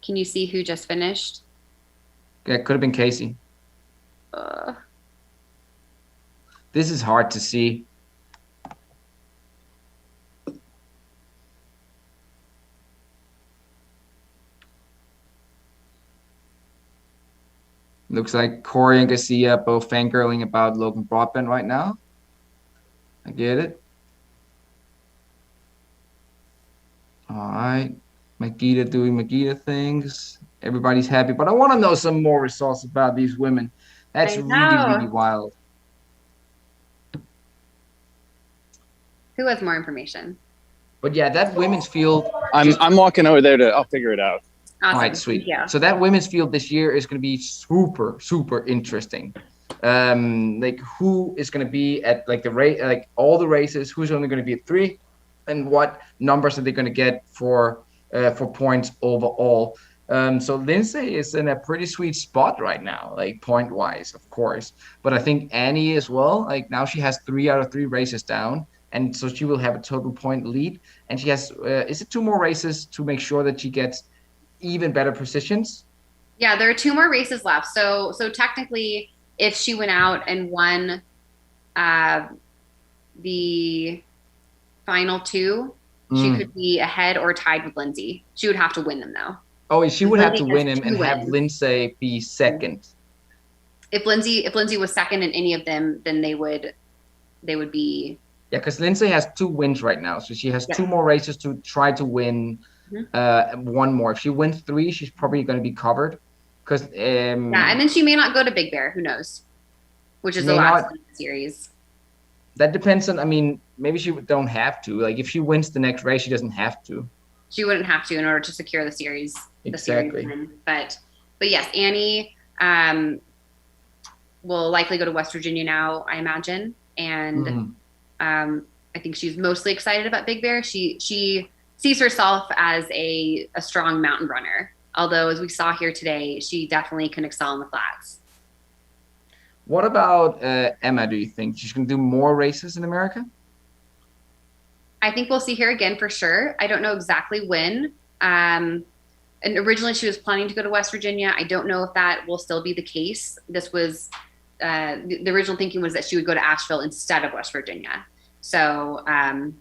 Can you see who just finished? Yeah, could have been Casey. This is hard to see. Looks like Corey and Garcia both fangirling about Logan Broadbent right now. I get it. All right. Magida doing Magida things. Everybody's happy, but I want to know some more results about these women. That's I really, know. really wild. Who has more information? But yeah, that women's field. I'm walking over there I'll figure it out. Awesome. All right, sweet. Yeah. So that women's field this year is going to be super, super interesting. Like who is going to be at like the race, like all the races? Who's only going to be at 3, and what numbers are they going to get for points overall? So Lindsay is in a pretty sweet spot right now, like point wise, of course. But I think Annie as well. Like now she has 3 out of 3 races down, and so she will have a total point lead. And she has is it 2 more races to make sure that she gets even better positions? Yeah, there are 2 more races left. So technically, if she went out and won the final 2, she could be ahead or tied with Lindsay. She would have to win them though. Oh, she would have to win him has and 2 have wins. Lindsay be second. If Lindsay was second in any of them, then they would be. Yeah, because Lindsay has 2 wins right now, so she has Yeah. 2 more races to try to win. 1 more. If she wins 3, she's probably going to be covered. Because Yeah, and then she may not go to Big Bear. Who knows? Which is the May last not. one in the series. that depends on. I mean, maybe she don't have to. Like if she wins the next race, she doesn't have to. She wouldn't have to in order to secure the series. Exactly. The series win. But yes, Annie will likely go to West Virginia now, I imagine, and I think she's mostly excited about Big Bear. She sees herself as a strong mountain runner. Although, as we saw here today, she definitely can excel in the flats. What about Emma? Do you think she's going to do more races in America? I think we'll see her again for sure. I don't know exactly when. And originally she was planning to go to West Virginia. I don't know if that will still be the case. This was the original thinking was that she would go to Asheville instead of West Virginia. So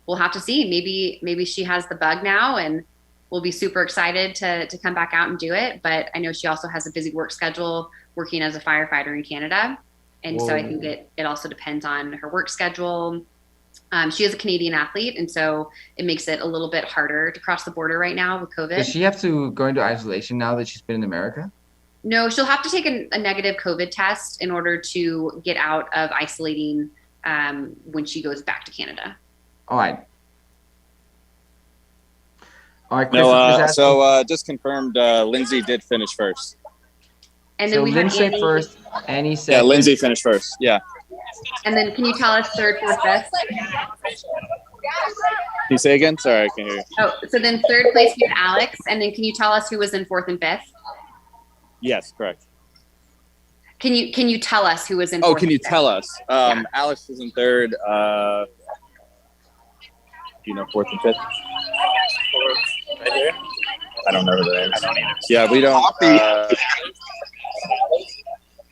we'll have to see. Maybe she has the bug now, and we'll be super excited to come back out and do it. But I know she also has a busy work schedule working as a firefighter in Canada. And so I think it also depends on her work schedule. She is a Canadian athlete, and so it makes it a little bit harder to cross the border right now with COVID. Does she have to go into isolation now that she's been in America? No, she'll have to take a negative COVID test in order to get out of isolating when she goes back to Canada. All right. All right, No, so just confirmed, Lindsay did finish first. And then so we have Lindsay Annie first, Annie Yeah, second. Lindsay finished first. Yeah. And then can you tell us 3rd, 4th, 5th? Can you say again? Sorry, I can't hear you. Oh, so then 3rd place we had Alex, and then can you tell us who was in 4th and 5th? Yes, correct. Can you tell us who was in 4th? Oh, can you and 5th? tell us? Alex was in 3rd. Do you know 4th and 5th? Right here. I don't know who that is. I don't either. Yeah, we don't.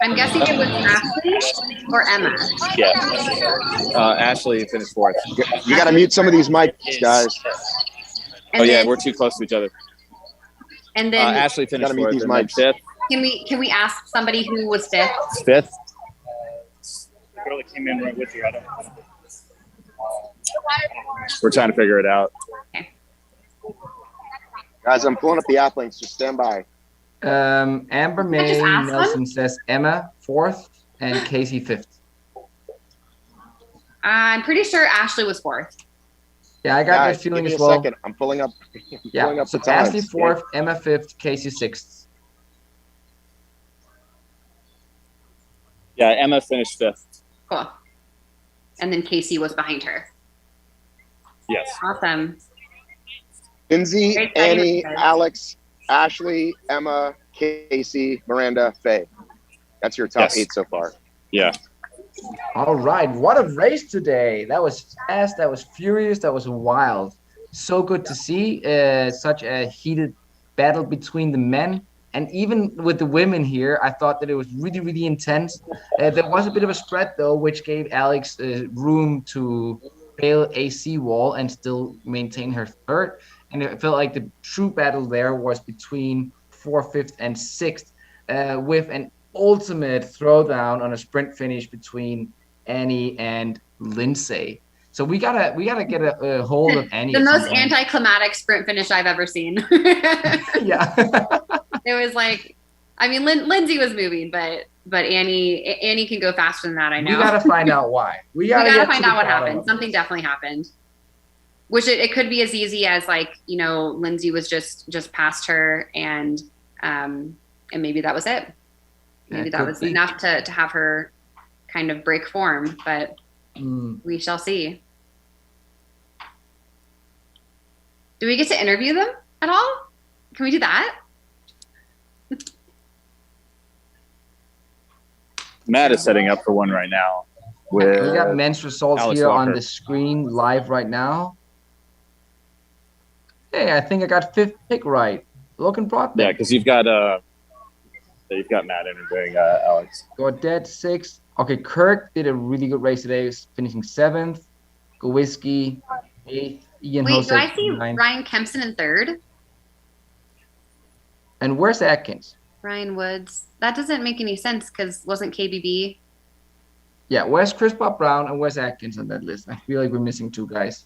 I'm guessing it was Ashley or Emma. Yeah. Ashley finished 4th. You got to mute some of these mics, guys. And Oh yeah, then- we're too close to each other. And then Ashley finished Gotta mute 4th. these And then mics. 5th. can we ask somebody who was 5th? 5th. The girl that came in right with you. I don't. We're trying to figure it out. Guys, I'm pulling up the app links. Just stand by. Amber May just ask them? Nelson says Emma 4th and Casey 5th. I'm pretty sure Ashley was 4th. Yeah, I got Guys, that feeling give me as a well. second. I'm pulling up. Yeah, pulling up so the times. Ashley 4th, Emma 5th, Casey 6th. Yeah, Emma finished 5th. Cool. And then Casey was behind her. Yes. Awesome. Lindsay, Very exciting Annie, races. Alex, Ashley, Emma, Casey, Miranda, Faye. That's your top Yes. 8 so far. Yeah. All right, what a race today. That was fast, that was furious, that was wild. So good to see such a heated battle between the men. And even with the women here, I thought that it was really, really intense. There was a bit of a spread, though, which gave Alex room to bail a seawall and still maintain her 3rd. And it felt like the true battle there was between 4th, 5th, and 6th, with an ultimate throwdown on a sprint finish between Annie and Lindsay. So we gotta get a hold of Annie. The at some most point. anticlimactic sprint finish I've ever seen. Yeah. It was like, I mean, Lindsay was moving, but Annie can go faster than that. I know. We gotta find out why. We gotta find out what happened. Something definitely happened. Which it could be as easy as like, you know, Lindsay was just past her and maybe that was it. Maybe that was enough to have her kind of break form, but we shall see. Do we get to interview them at all? Can we do that? Matt is setting up for one right now. With we got men's results Alex here Walker. on the screen live right now. Hey, I think I got 5th pick right. Logan Broadbent. Yeah, because you've got Matt interviewing Alex. Gaudet 6th. Okay, Kirk did a really good race today, finishing 7th. Gowiski 8th. Ian Wait, Hose do I see 9th. Ryan Kempson in 3rd? And where's Atkins? Ryan Woods. That doesn't make any sense because wasn't KBB? Yeah, where's Chris Bob Brown and where's Atkins on that list? I feel like we're missing 2 guys.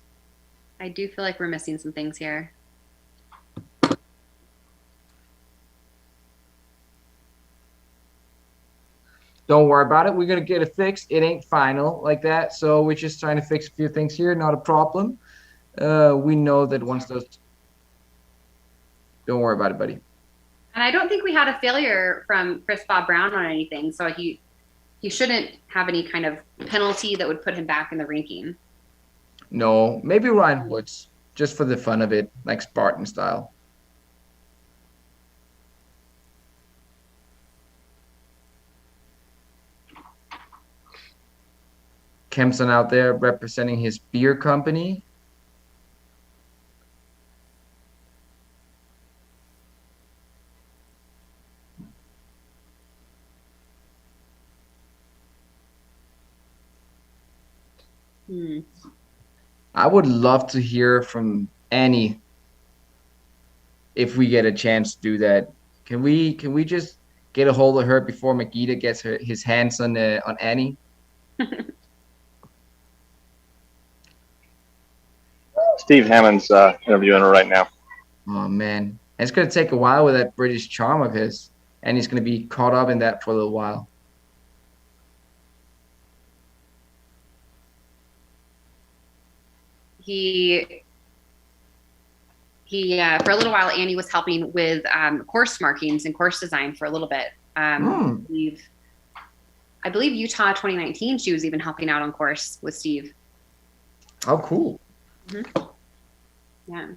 I do feel like we're missing some things here. Don't worry about it. We're going to get it fixed. It ain't final like that. So we're just trying to fix a few things here. Not a problem. We know that once those... Don't worry about it, buddy. And I don't think we had a failure from Chris Bob Brown on anything. So he shouldn't have any kind of penalty that would put him back in the ranking. No, maybe Ryan Woods. Just for the fun of it, like Spartan style. Kempson out there representing his beer company. I would love to hear from Annie if we get a chance to do that. Can we just get a hold of her before Makita gets his hands on Annie? Steve Hammond's interviewing her right now. Oh man, it's gonna take a while with that British charm of his, and he's gonna be caught up in that for a little while. He for a little while, Annie was helping with course markings and course design for a little bit. I believe Utah 2019, she was even helping out on course with Steve. Oh, cool. Yeah.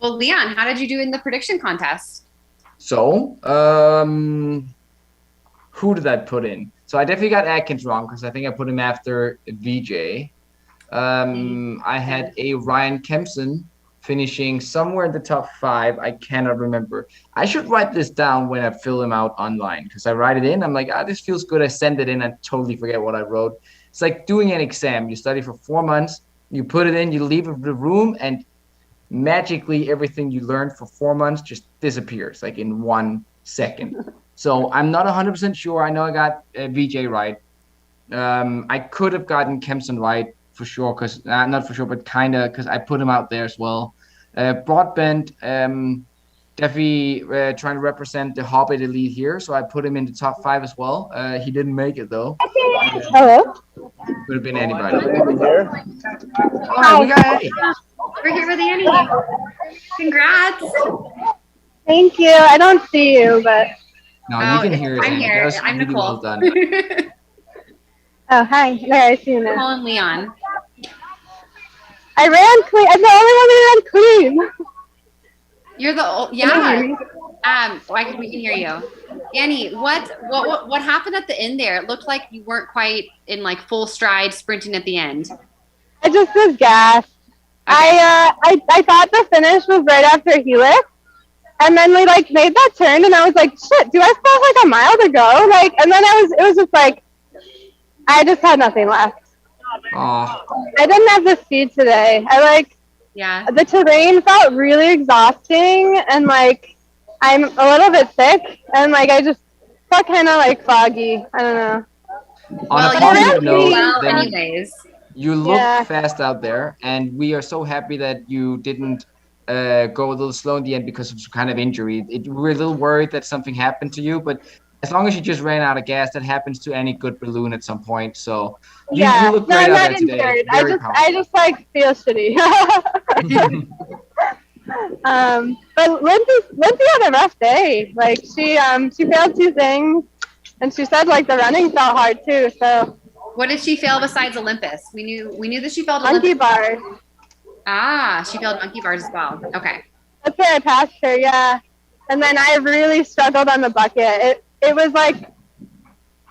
Well, Leon, how did you do in the prediction contest? So, who did I put in? So I definitely got Atkins wrong because I think I put him after VJ. I had a Ryan Kempson finishing somewhere in the top 5. I cannot remember. I should write this down when I fill him out online because I write it in. I'm like, this feels good. I send it in. I totally forget what I wrote. It's like doing an exam. You study for 4 months. You put it in. You leave the room, and magically everything you learned for 4 months just disappears like in 1 second. So I'm not 100% sure. I know I got VJ right. I could have gotten Kempson right for sure, because not for sure, but kind of because I put him out there as well. Broadbent, definitely trying to represent the Hobbit elite here, so I put him in the top 5 as well. He didn't make it though. Hello. Could have been anybody. Hi. We got Annie. We're here with Annie. Congrats. Thank you. I don't see you, but. No, you can hear it. I'm Annie. here. That was I'm really Nicole. well done. Oh, hi. There, I see you now. Nicole and Leon. I ran clean. I'm the only one that ran clean. You're the Can you hear me? we can hear you. Annie, what happened at the end there? It looked like you weren't quite in like full stride sprinting at the end. I just was gassed. Okay. I thought the finish was right after Helix, and then we like made that turn, and I was like, shit, do I still have like a mile to go? Like, and then it was just like, I just had nothing left. Oh, I didn't have the speed today. Yeah. The terrain felt really exhausting, and like I'm a little bit sick, and like I just felt kind of like foggy. I don't know. On Well, a you positive did note, well then anyways. you look Yeah. fast out there, and we are so happy that you didn't go a little slow in the end because of some kind of injury. We're a little worried that something happened to you, but as long as you just ran out of gas, that happens to any good balloon at some point. So you Yeah. look No, great I'm out not there today. injured. Very I powerful. just like feel shitty. But Lindsay had a rough day. Like she failed 2 things, and she said like the running felt hard too. So What did she fail besides Olympus? We knew that she failed monkey Olympus. bars. Ah, she failed monkey bars as well. Okay. That's where I passed her. Yeah. And then I really struggled on the bucket. It was like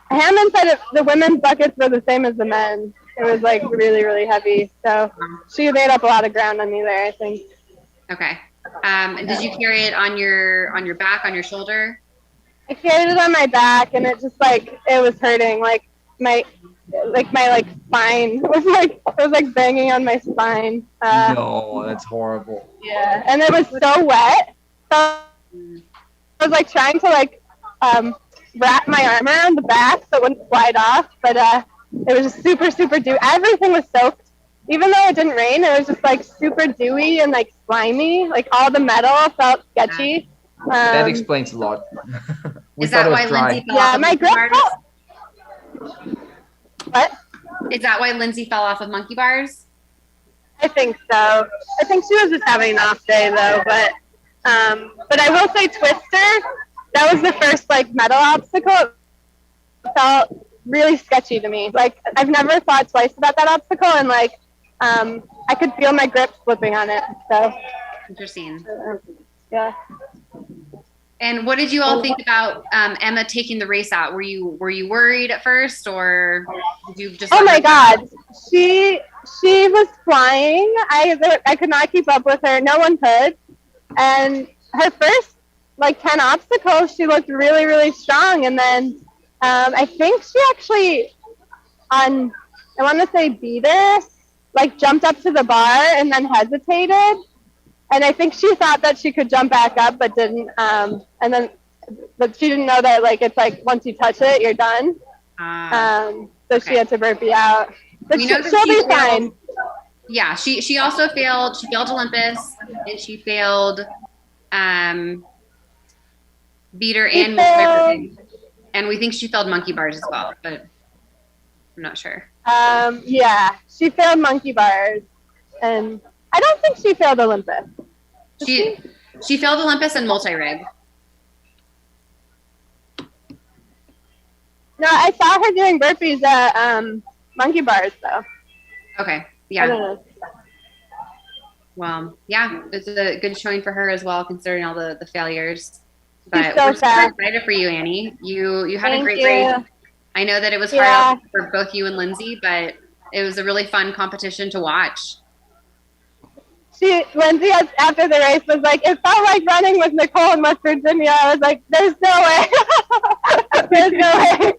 Hammond said the women's buckets were the same as the men's. It was like really, really heavy. So she made up a lot of ground on me there, I think. Okay. And did you carry it on your back, on your shoulder? I carried it on my back, and it just like it was hurting. Like my spine was like banging on my spine. No, that's horrible. Yeah, and it was so wet. So I was like trying to like wrap my arm around the back so it wouldn't slide off, but it was just super, super dewy. Everything was soaked. Even though it didn't rain, it was just like super dewy and like slimy. Like all the metal felt sketchy. That explains a lot. We Is thought that it was why dry. Lindsay fell Yeah, off of my monkey grip bars? felt. What? Is that why Lindsay fell off of monkey bars? I think so. I think she was just having an off day though, but I will say Twister, that was the first like metal obstacle. It felt really sketchy to me. Like I've never thought twice about that obstacle, and like I could feel my grip slipping on it. So Interesting. yeah. And what did you all think about Emma taking the race out? Were you worried at first, or did you just? Oh my God, she was flying. I could not keep up with her. No one could. And her first like 10 obstacles, she looked really, really strong. And then I think she actually I want to say beater, like jumped up to the bar and then hesitated. And I think she thought that she could jump back up, but didn't. But she didn't know that like it's like once you touch it, you're done. So she had to burpee out. But We know that she'll she be fine. Yeah, she also failed. She failed Olympus, and she failed beater and multi. And we think she failed monkey bars as well, but I'm not sure. Yeah, she failed monkey bars, and I don't think she failed Olympus. She failed Olympus and multi-rig. No, I saw her doing burpees at monkey bars though. Okay, I yeah. don't know. Well, yeah, it's a good showing for her as well, considering all the failures. But so we're super fast. excited for you, Annie. You had Thank a great you. race. I know that it was hard Yeah. out for both you and Lindsay, but it was a really fun competition to watch. Lindsay after the race was like, it felt like running with Nicole in West Virginia. I was like, there's no way. There's no way.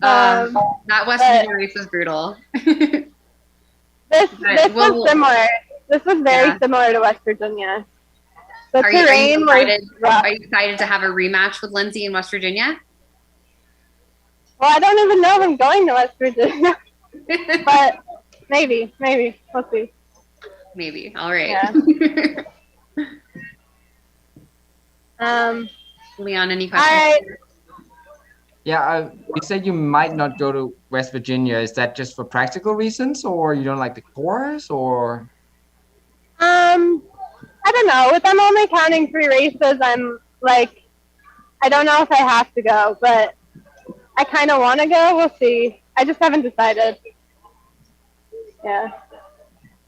That West Virginia race was brutal. This was similar. This was very similar to West Virginia. The terrain was rough. Are you excited to have a rematch with Lindsay in West Virginia? Well, I don't even know if I'm going to West Virginia. But maybe. We'll see. Maybe. All right. Yeah. Leon, any All questions? right. Yeah, you said you might not go to West Virginia. Is that just for practical reasons, or you don't like the course, or? I don't know. With them only counting 3 races, I'm like, I don't know if I have to go, but I kind of want to go. We'll see. I just haven't decided. Yeah.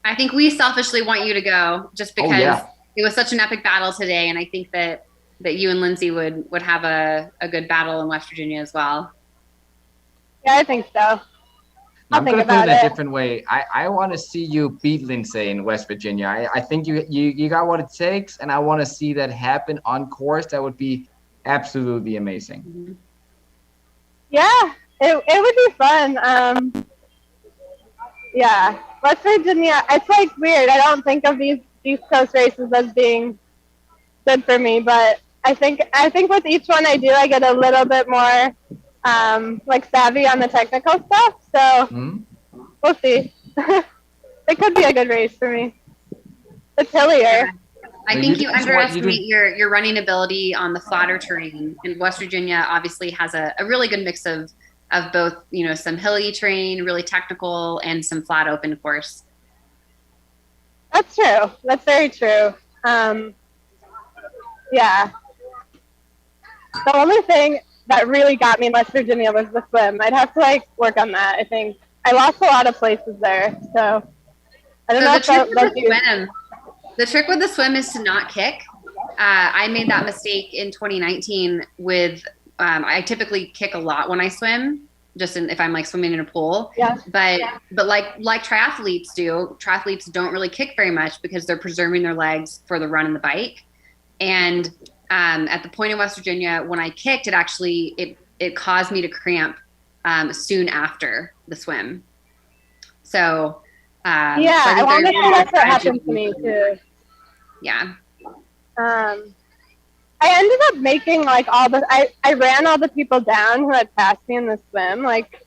I think we selfishly want you to go just because yeah. it was such an epic battle today, and I think that you and Lindsay would have a good battle in West Virginia as well. Yeah, I think so. I'm think going to put it about a it. different way. I want to see you beat Lindsay in West Virginia. I think you got what it takes, and I want to see that happen on course. That would be absolutely amazing. Mm-hmm. Yeah, it would be fun. Yeah, West Virginia, it's like weird. I don't think of these East Coast races as being good for me. But I think with each one I do, I get a little bit more like savvy on the technical stuff. So we'll see. It could be a good race for me. It's hillier. I think you underestimate your running ability on the flatter terrain. And West Virginia obviously has a really good mix of both, some hilly terrain, really technical, and some flat open course. That's true. That's very true. Yeah. The only thing that really got me in West Virginia was the swim. I'd have to work on that. I think I lost a lot of places there, so I don't know if the trick with the swim is to not kick. I made that mistake in 2019 with, I typically kick a lot when I swim, if I'm swimming in a pool. Yeah. But like triathletes do, triathletes don't really kick very much because they're preserving their legs for the run and the bike. And at the point in West Virginia, when I kicked, it caused me to cramp soon after the swim. So I want to say that's what happened to me too. Yeah. I ended up making I ran all the people down who had passed me in the swim, like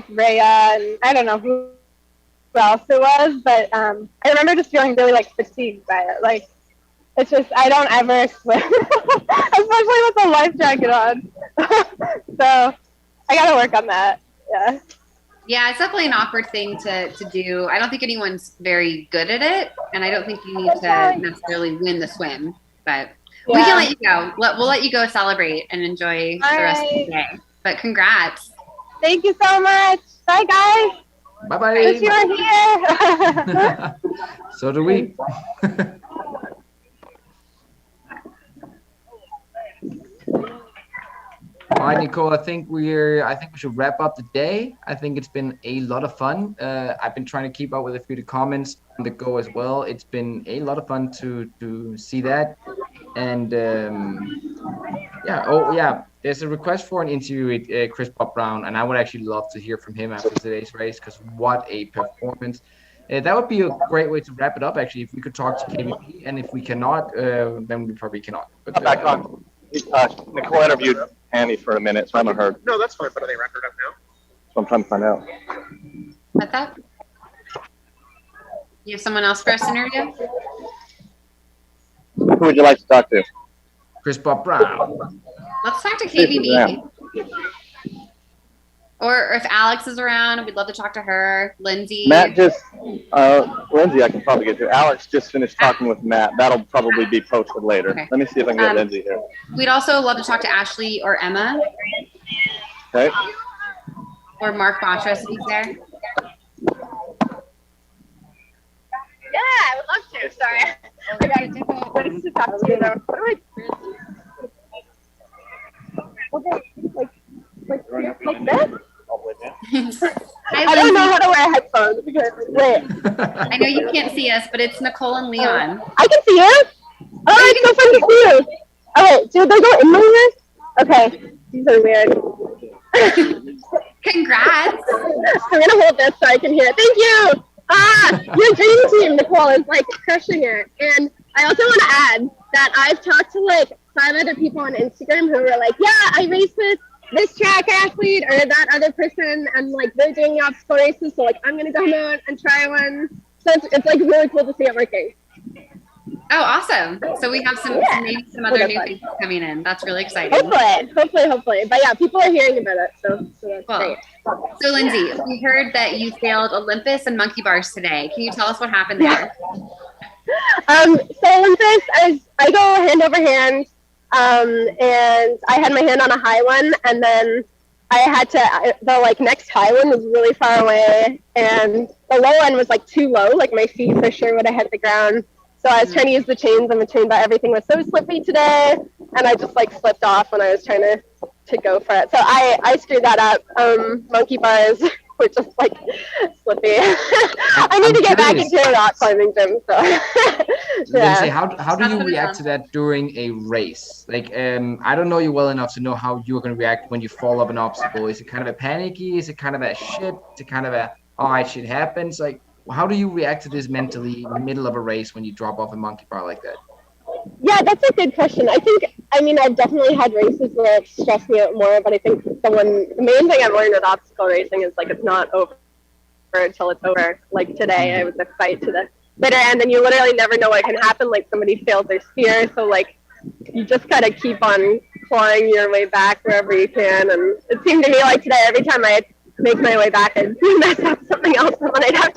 Rhea, and I don't know who else it was, but I remember just feeling really fatigued by it. It's just I don't ever swim, especially with a life jacket on. So I gotta work on that. Yeah. Yeah, it's definitely an awkward thing to do. I don't think anyone's very good at it, and I don't think you need to necessarily win the swim. But we can let you go. We'll let you go celebrate and enjoy the rest of the day. But congrats. Thank you so much. Bye, guys. Bye-bye. Wish you were here. So do we. All right, Nicole, I think we should wrap up the day. I think it's been a lot of fun. I've been trying to keep up with a few of the comments on the go as well. It's been a lot of fun to see that. And there's a request for an interview with Chris Bob Brown, and I would actually love to hear from him after today's race, because what a performance. That would be a great way to wrap it up, actually, if we could talk to KVP, and if we cannot, then we probably cannot. But, back on. Nicole interviewed Annie for a minute, so I haven't heard. No, that's fine, but are they wrapped up now? So I'm trying to find out. What's that? You have someone else for us to interview? Who would you like to talk to? Chris Bob Brown. Let's talk to KVB. Or if Alex is around, we'd love to talk to her. Lindsay. Matt Lindsay I can probably get to. Alex just finished talking with Matt. That'll probably be posted later. Okay. Let me see if I can get Lindsay here. We'd also love to talk to Ashley or Emma. Okay. Or Mark Botras if he's there. Yeah, I would love to. Sorry. I got a different place to talk to you though. Like this? I don't know how to wear headphones because wait. I know you can't see us, but it's Nicole and Leon. I can see you. Oh, it's so fun to see you. Oh wait, do they go in my ears? Okay, these are weird. Congrats. I'm gonna hold this so I can hear it. Thank you. Your dream team, Nicole, is crushing it. And I also want to add that I've talked to 5 other people on Instagram who were like, yeah, I raced with this track athlete or that other person, and they're doing the obstacle races, so I'm gonna go out and try one. So it's really cool to see it working. Oh, awesome! So we have maybe some other new things coming in. That's really exciting. Hopefully. But yeah, people are hearing about it, so that's great. So Lindsay, we heard that you failed Olympus and monkey bars today. Can you tell us what happened there? So Olympus, I go hand over hand. And I had my hand on a high one, and then I had to, the next high one was really far away, and the low one was too low, my feet for sure would have hit the ground. So I was trying to use the chains in between, but everything was so slippy today, and I just slipped off when I was trying to go for it. So I screwed that up. Monkey bars were just slippy. I need to get back into a rock climbing gym. So Lindsay, how do you react to that during a race? I don't know you well enough to know how you're going to react when you fall off an obstacle. Is it kind of a panicky? Is it kind of a shit? Is it kind of a shit happens? How do you react to this mentally in the middle of a race when you drop off a monkey bar like that? Yeah, that's a good question. I mean, I've definitely had races where it stressed me out more, but I think the main thing I've learned with obstacle racing is like it's not over until it's over. Like today, I was a fight to the bitter end, and you literally never know what can happen. Like somebody failed their steer, so like you just gotta keep on clawing your way back wherever you can. And it seemed to me like today, every time I make my way back, I'd mess up something else, and then I'd have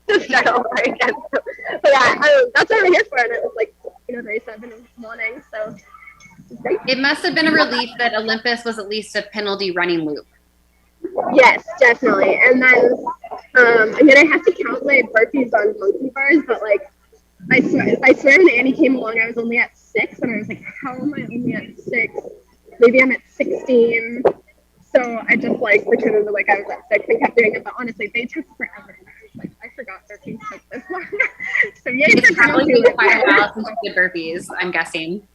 to start over again. So, but yeah, that's what I'm here for, and it was like very 7 in the morning, so great. It must have been a relief that Olympus was at least a penalty running loop. Yes, definitely. And then, I mean, I have to count my burpees on monkey bars, but like, I swear when Annie came along, I was only at 6, and I was like, how am I only at 6? Maybe I'm at 16. So I just like pretended like I was at 6 and kept doing it, but honestly, they took forever. Like, I forgot burpees took this long. So yeah, it's probably been quite a while since you did burpees, I'm guessing.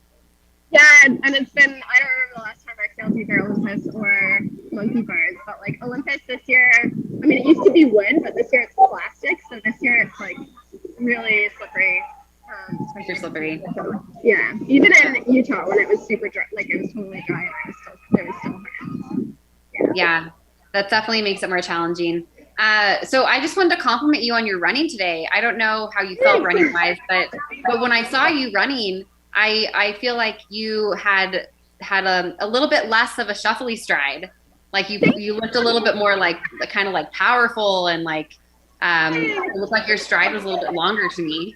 Yeah, and it's been, I don't remember the last time I failed either Olympus or monkey bars, but like Olympus this year, I mean, it used to be wood, but this year it's plastic, so this year it's like really slippery. Super slippery. Yeah, even in Utah when it was super dry, like it was totally dry, it was still hard. Yeah, that definitely makes it more challenging. So I just wanted to compliment you on your running today. I don't know how you felt running wise, but when I saw you running, I feel like you had a little bit less of a shuffly stride. Like you looked a little bit more like kind of like powerful, and like it looked like your stride was a little bit longer to me.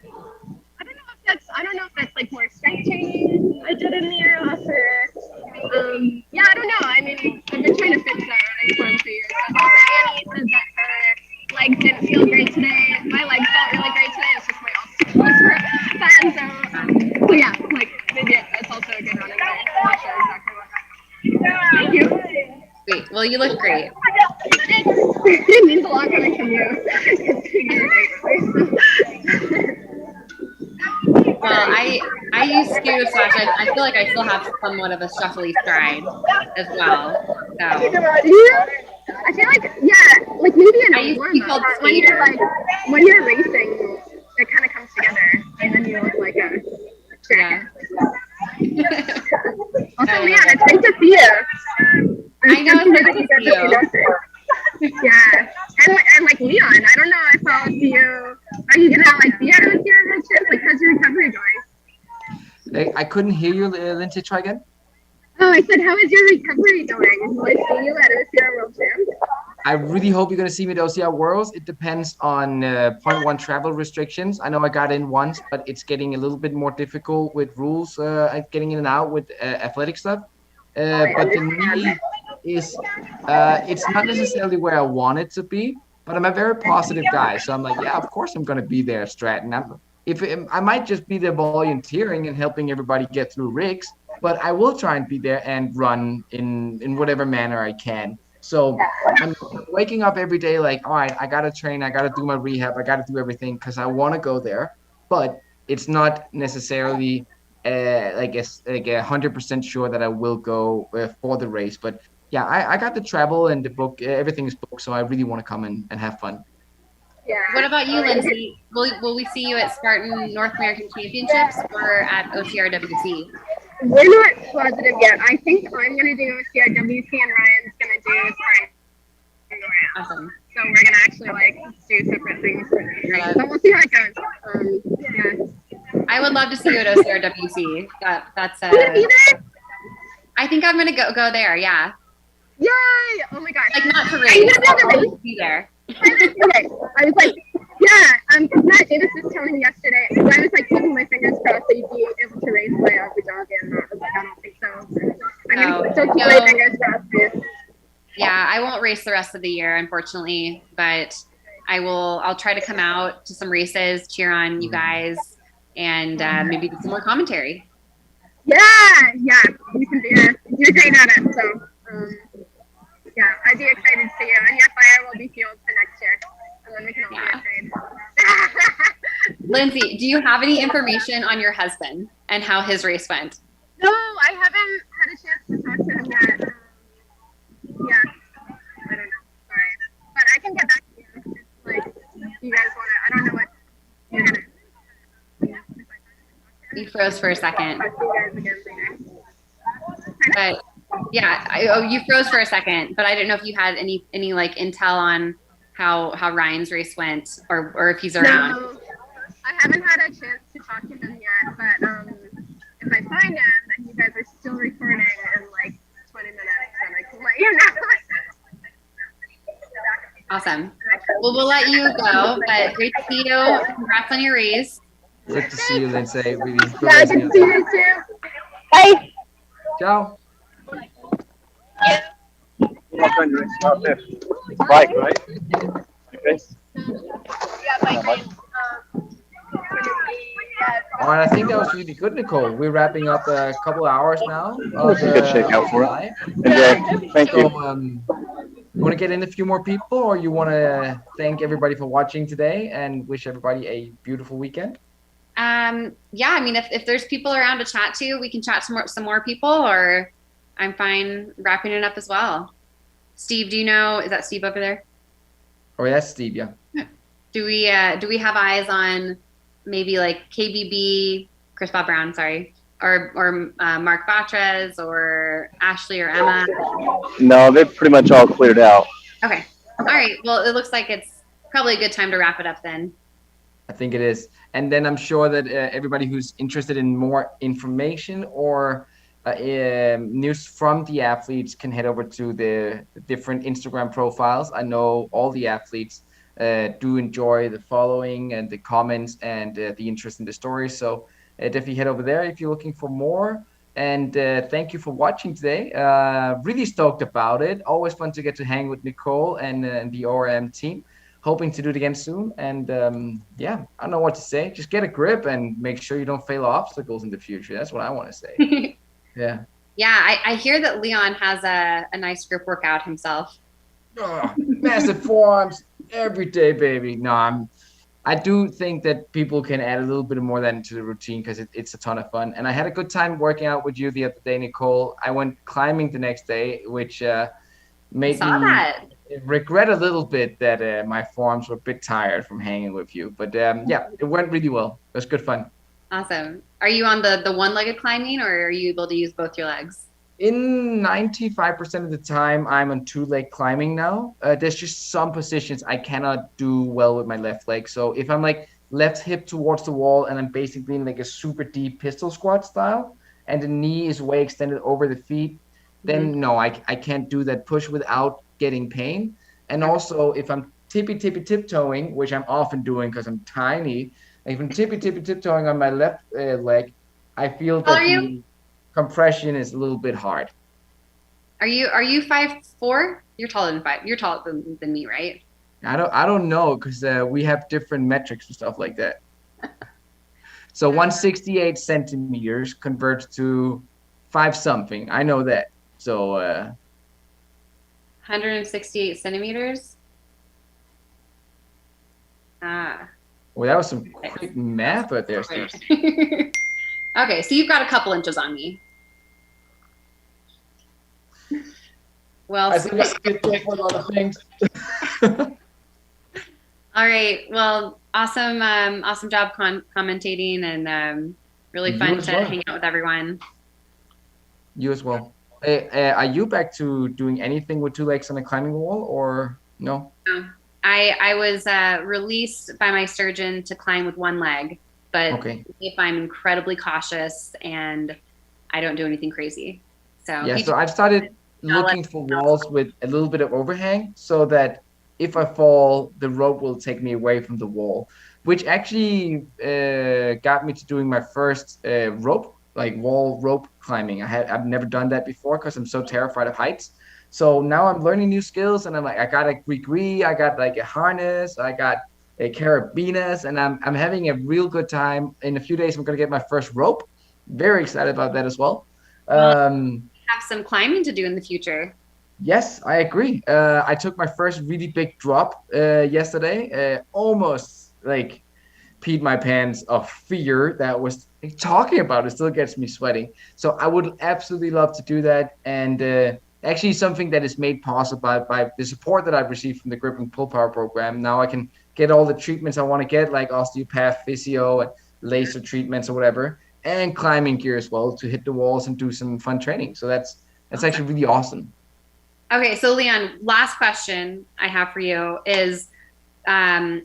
I don't know if that's like more strength training I did in the year last year. Yeah, I don't know. I mean, I've been trying to fix that for a few years. Annie says that her legs didn't feel great today. My legs felt really great today. It's just my obstacles were bad. So yeah, like maybe it's also a good running day. I'm not sure exactly what. Thank you. Sweet. Well, you look great. It means a lot coming from you. Well, I used to I feel like I still have somewhat of a shuffly stride as well. So I feel like like maybe in warm up when you're racing, it kind of comes together, and then you look like a jacket. Also, Leon, it's great to see you. I know it's great to see you. Yeah, and like Leon, I don't know if I'll see you. Are you gonna like be out with your road trip? Like, how's your recovery going? I couldn't hear you, Lindsay. Try again. Oh, I said, how is your recovery going? Will I see you at OCR World Champs? I really hope you're going to see me at OCR Worlds. It depends on 0.1 travel restrictions. I know I got in once, but it's getting a little bit more difficult with rules, getting in and out with athletic stuff. But the knee is, it's not necessarily where I want it to be, but I'm a very positive guy. So I'm like, yeah, of course I'm going to be there, Stratton. I might just be there volunteering and helping everybody get through rigs, but I will try and be there and run in whatever manner I can. So I'm waking up every day like, all right, I got to train, I got to do my rehab, I got to do everything because I want to go there, but it's not necessarily like 100% sure that I will go for the race. But yeah, I got the travel and the book, everything is booked, so I really want to come and have fun. Yeah. What about you, Lindsay? Will we see you at Spartan North American Championships or at OCRWC? We're not positive yet. I think I'm going to do OCRWC and Ryan's going to do Spartan. Awesome. So we're going to actually like do separate things. So we'll see how it goes. Yeah. I would love to see you at OCRWC. That's I think I'm going to go there. Yeah. Yay! Oh my gosh. Like not to race. I'll be there. Okay, I was like, yeah, Matt Davis was telling me yesterday, I was like keeping my fingers crossed that you'd be able to race my Abu Dhabi, and I was like, I don't think so. I'm going to still keep my fingers crossed for you. Yeah, I won't race the rest of the year, unfortunately, but I'll try to come out to some races, cheer on you guys, and maybe do some more commentary. Yeah, you can do it. You're great at it, so yeah, I'd be excited to see you, and your fire will be fueled for next year, and then we can all be afraid. Lindsay, do you have any information on your husband and how his race went? No, I haven't had a chance to talk to him yet. Yeah, I don't know, sorry, but I can get back to you. Like, if you guys want to, I don't know what you're gonna. You froze for a second. Talk to you guys again later. But yeah, you froze for a second, but I didn't know if you had any like intel on how Ryan's race went, or if he's around. No, I haven't had a chance to talk to him yet, but if I find him and you guys are still recording in like 20 minutes, then I can let you know. Awesome. Well, we'll let you go, but great to see you. Congrats on your race. Good to see you, Lindsay. Really. Yeah, good to see you too. Bye. Ciao. Bike, right? Okay. All right, I think that was really good, Nicole. We're wrapping up a couple hours now. That's a good shakeout for it. Enjoy. Thank you. You want to get in a few more people, or you want to thank everybody for watching today and wish everybody a beautiful weekend? Yeah, I mean, if there's people around to chat to, we can chat to some more people, or I'm fine wrapping it up as well. Steve, do you know, is that Steve over there? Oh, that's Steve, yeah. Do we have eyes on maybe like KBB, Chris Bob Brown, sorry, or Mark Batres or Ashley or Emma? No, they're pretty much all cleared out. Okay. All right. Well, it looks like it's probably a good time to wrap it up then. I think it is. And then I'm sure that everybody who's interested in more information or news from the athletes can head over to the different Instagram profiles. I know all the athletes do enjoy the following and the comments and the interest in the stories. So definitely head over there if you're looking for more. And thank you for watching today. Really stoked about it. Always fun to get to hang with Nicole and the ORM team. Hoping to do it again soon. And yeah, I don't know what to say. Just get a grip and make sure you don't fail obstacles in the future. That's what I want to say. Yeah. Yeah, I hear that Leon has a nice grip workout himself. Oh, massive forearms every day, baby. No, I do think that people can add a little bit more of that into the routine because it's a ton of fun. And I had a good time working out with you the other day, Nicole. I went climbing the next day, which made me regret a little bit that my forearms were a bit tired from hanging with you. But yeah, it went really well. It was good fun. Awesome. Are you on the one-legged climbing, or are you able to use both your legs? In 95% of the time, I'm on two-leg climbing now. There's just some positions I cannot do well with my left leg. So if I'm like left hip towards the wall and I'm basically in like a super deep pistol squat style and the knee is way extended over the feet, then no, I can't do that push without getting pain. And also if I'm tiptoeing, which I'm often doing because I'm tiny, if I'm tiptoeing on my left leg, I feel that the compression is a little bit hard. Are you 5'4"? You're taller than 5. You're taller than me, right? I don't know because we have different metrics and stuff like that. So 168 centimeters converts to 5 something. I know that. So 168 centimeters. Well, that was some quick math right there, Steve. Okay, so you've got a couple inches on me. Well, I think I could take one of the things. All right. Well, awesome job commentating, and really fun to hang out with everyone. You as well. Are you back to doing anything with 2 legs on a climbing wall, or no? No. I was released by my surgeon to climb with 1 leg, but if I'm incredibly cautious and I don't do anything crazy. So yeah, so I've started looking for walls with a little bit of overhang so that if I fall, the rope will take me away from the wall, which actually got me to doing my first wall rope climbing. I've never done that before because I'm so terrified of heights. So now I'm learning new skills, and I'm like, I got a gree, I got like a harness, I got a carabiners, and I'm having a real good time. In a few days, I'm gonna get my first rope. Very excited about that as well. Have some climbing to do in the future. Yes, I agree. I took my first really big drop yesterday. Almost like peed my pants of fear that was talking about it still gets me sweating. So I would absolutely love to do that, and actually something that is made possible by the support that I've received from the Grip and Pull Power program. Now I can get all the treatments I want to get, like osteopath, physio, and laser treatments or whatever. and climbing gear as well to hit the walls and do some fun training. So that's actually really awesome. Okay, so Leon, last question I have for you is on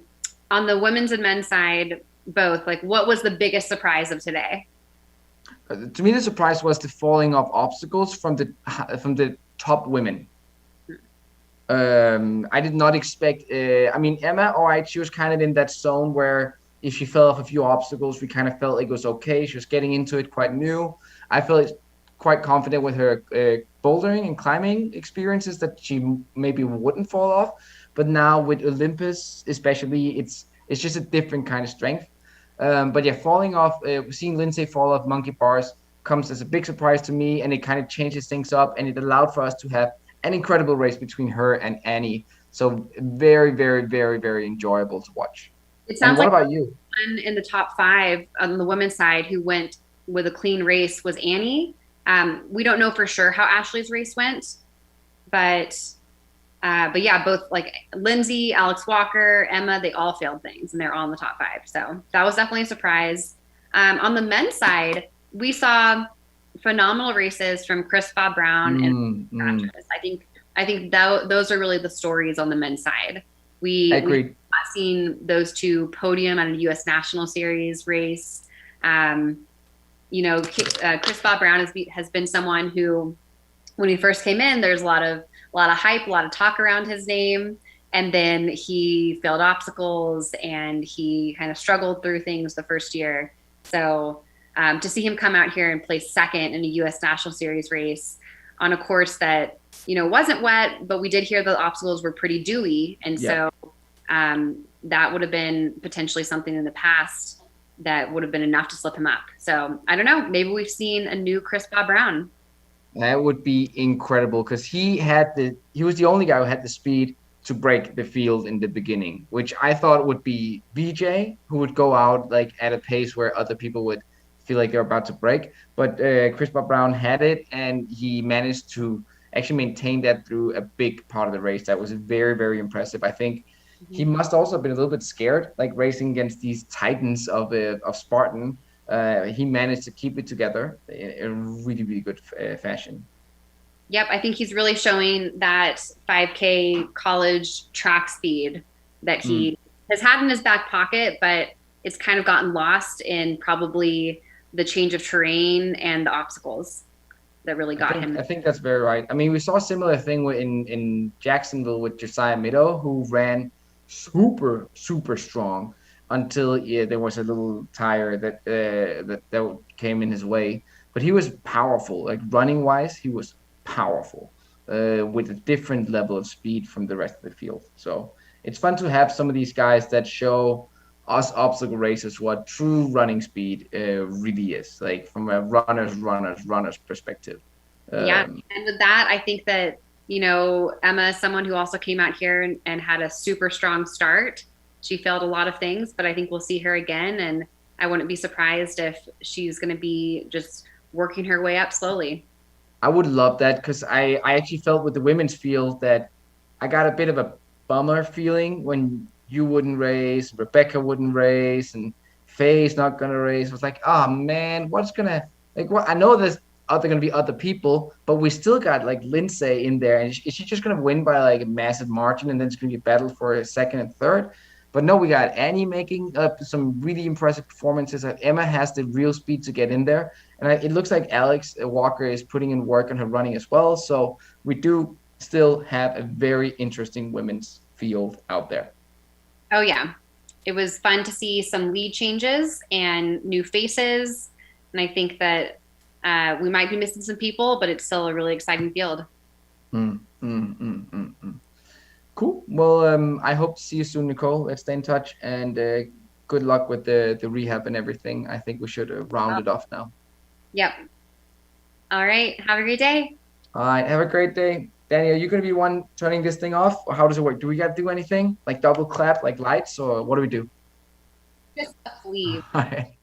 the women's and men's side, both, like what was the biggest surprise of today? To me, the surprise was the falling off obstacles from the top women. I did not expect. I mean, Emma, all right, she was kind of in that zone where if she fell off a few obstacles, we kind of felt like it was okay. She was getting into it quite new. I felt quite confident with her bouldering and climbing experiences that she maybe wouldn't fall off. But now with Olympus, especially, it's just a different kind of strength. But yeah, falling off, seeing Lindsay fall off monkey bars comes as a big surprise to me, and it kind of changes things up, and it allowed for us to have an incredible race between her and Annie. So very, very, very, very enjoyable to watch. It sounds and what like about you? one in the top 5 on the women's side who went with a clean race was Annie. We don't know for sure how Ashley's race went, but yeah, both like Lindsay, Alex Walker, Emma, they all failed things and they're all in the top 5. So that was definitely a surprise. On the men's side, we saw phenomenal races from Chris Bob Brown and Mattress. I think those are really the stories on the men's side. We've not seen those two podium at a U.S. National Series race. You know, Chris Bob Brown has been someone who, when he first came in, there's a lot of hype, a lot of talk around his name, and then he failed obstacles and he kind of struggled through things the first year. So to see him come out here and place second in a U.S. National Series race on a course that, you know, wasn't wet, but we did hear the obstacles were pretty dewy. And so that would have been potentially something in the past that would have been enough to slip him up. So I don't know, maybe we've seen a new Chris Bob Brown. That would be incredible because he was the only guy who had the speed to break the field in the beginning, which I thought would be VJ, who would go out like at a pace where other people would feel like they're about to break. But Chris Bob Brown had it, and he managed to actually maintain that through a big part of the race. That was very, very impressive. I think he must also have been a little bit scared, like racing against these titans of Spartan. He managed to keep it together in a really, really good fashion. Yep, I think he's really showing that 5K college track speed that he has had in his back pocket, but it's kind of gotten lost in probably the change of terrain and the obstacles that really got him. I think that's very right. I mean, we saw a similar thing in Jacksonville with Josiah Middo, who ran super, super strong until there was a little tire that came in his way. But he was powerful, like running wise, he was powerful with a different level of speed from the rest of the field. So it's fun to have some of these guys that show us obstacle racers what true running speed really is, like from a runner's perspective. Yeah, and with that, I think that, you know, Emma is someone who also came out here and had a super strong start. She failed a lot of things, but I think we'll see her again, and I wouldn't be surprised if she's going to be just working her way up slowly. I would love that because I actually felt with the women's field that I got a bit of a bummer feeling when you wouldn't race, Rebecca wouldn't race, and Faye's not going to race. It was like, oh man, what's going to, like, what? I know there's going to be other people, but we still got like Lindsay in there, and is she just going to win by like a massive margin, and then it's going to be a battle for a second and third? But no, we got Annie making up some really impressive performances. Emma has the real speed to get in there. And it looks like Alex Walker is putting in work on her running as well. So we do still have a very interesting women's field out there. Oh, yeah. It was fun to see some lead changes and new faces. And I think that we might be missing some people, but it's still a really exciting field. Cool. Well, I hope to see you soon, Nicole. Let's stay in touch, and good luck with the rehab and everything. I think we should round it off now. Yep. All right. Have a great day. All right. Have a great day. Danny, are you going to be one turning this thing off, or how does it work? Do we got to do anything? Like double clap, like lights, or what do we do? Just leave. All right.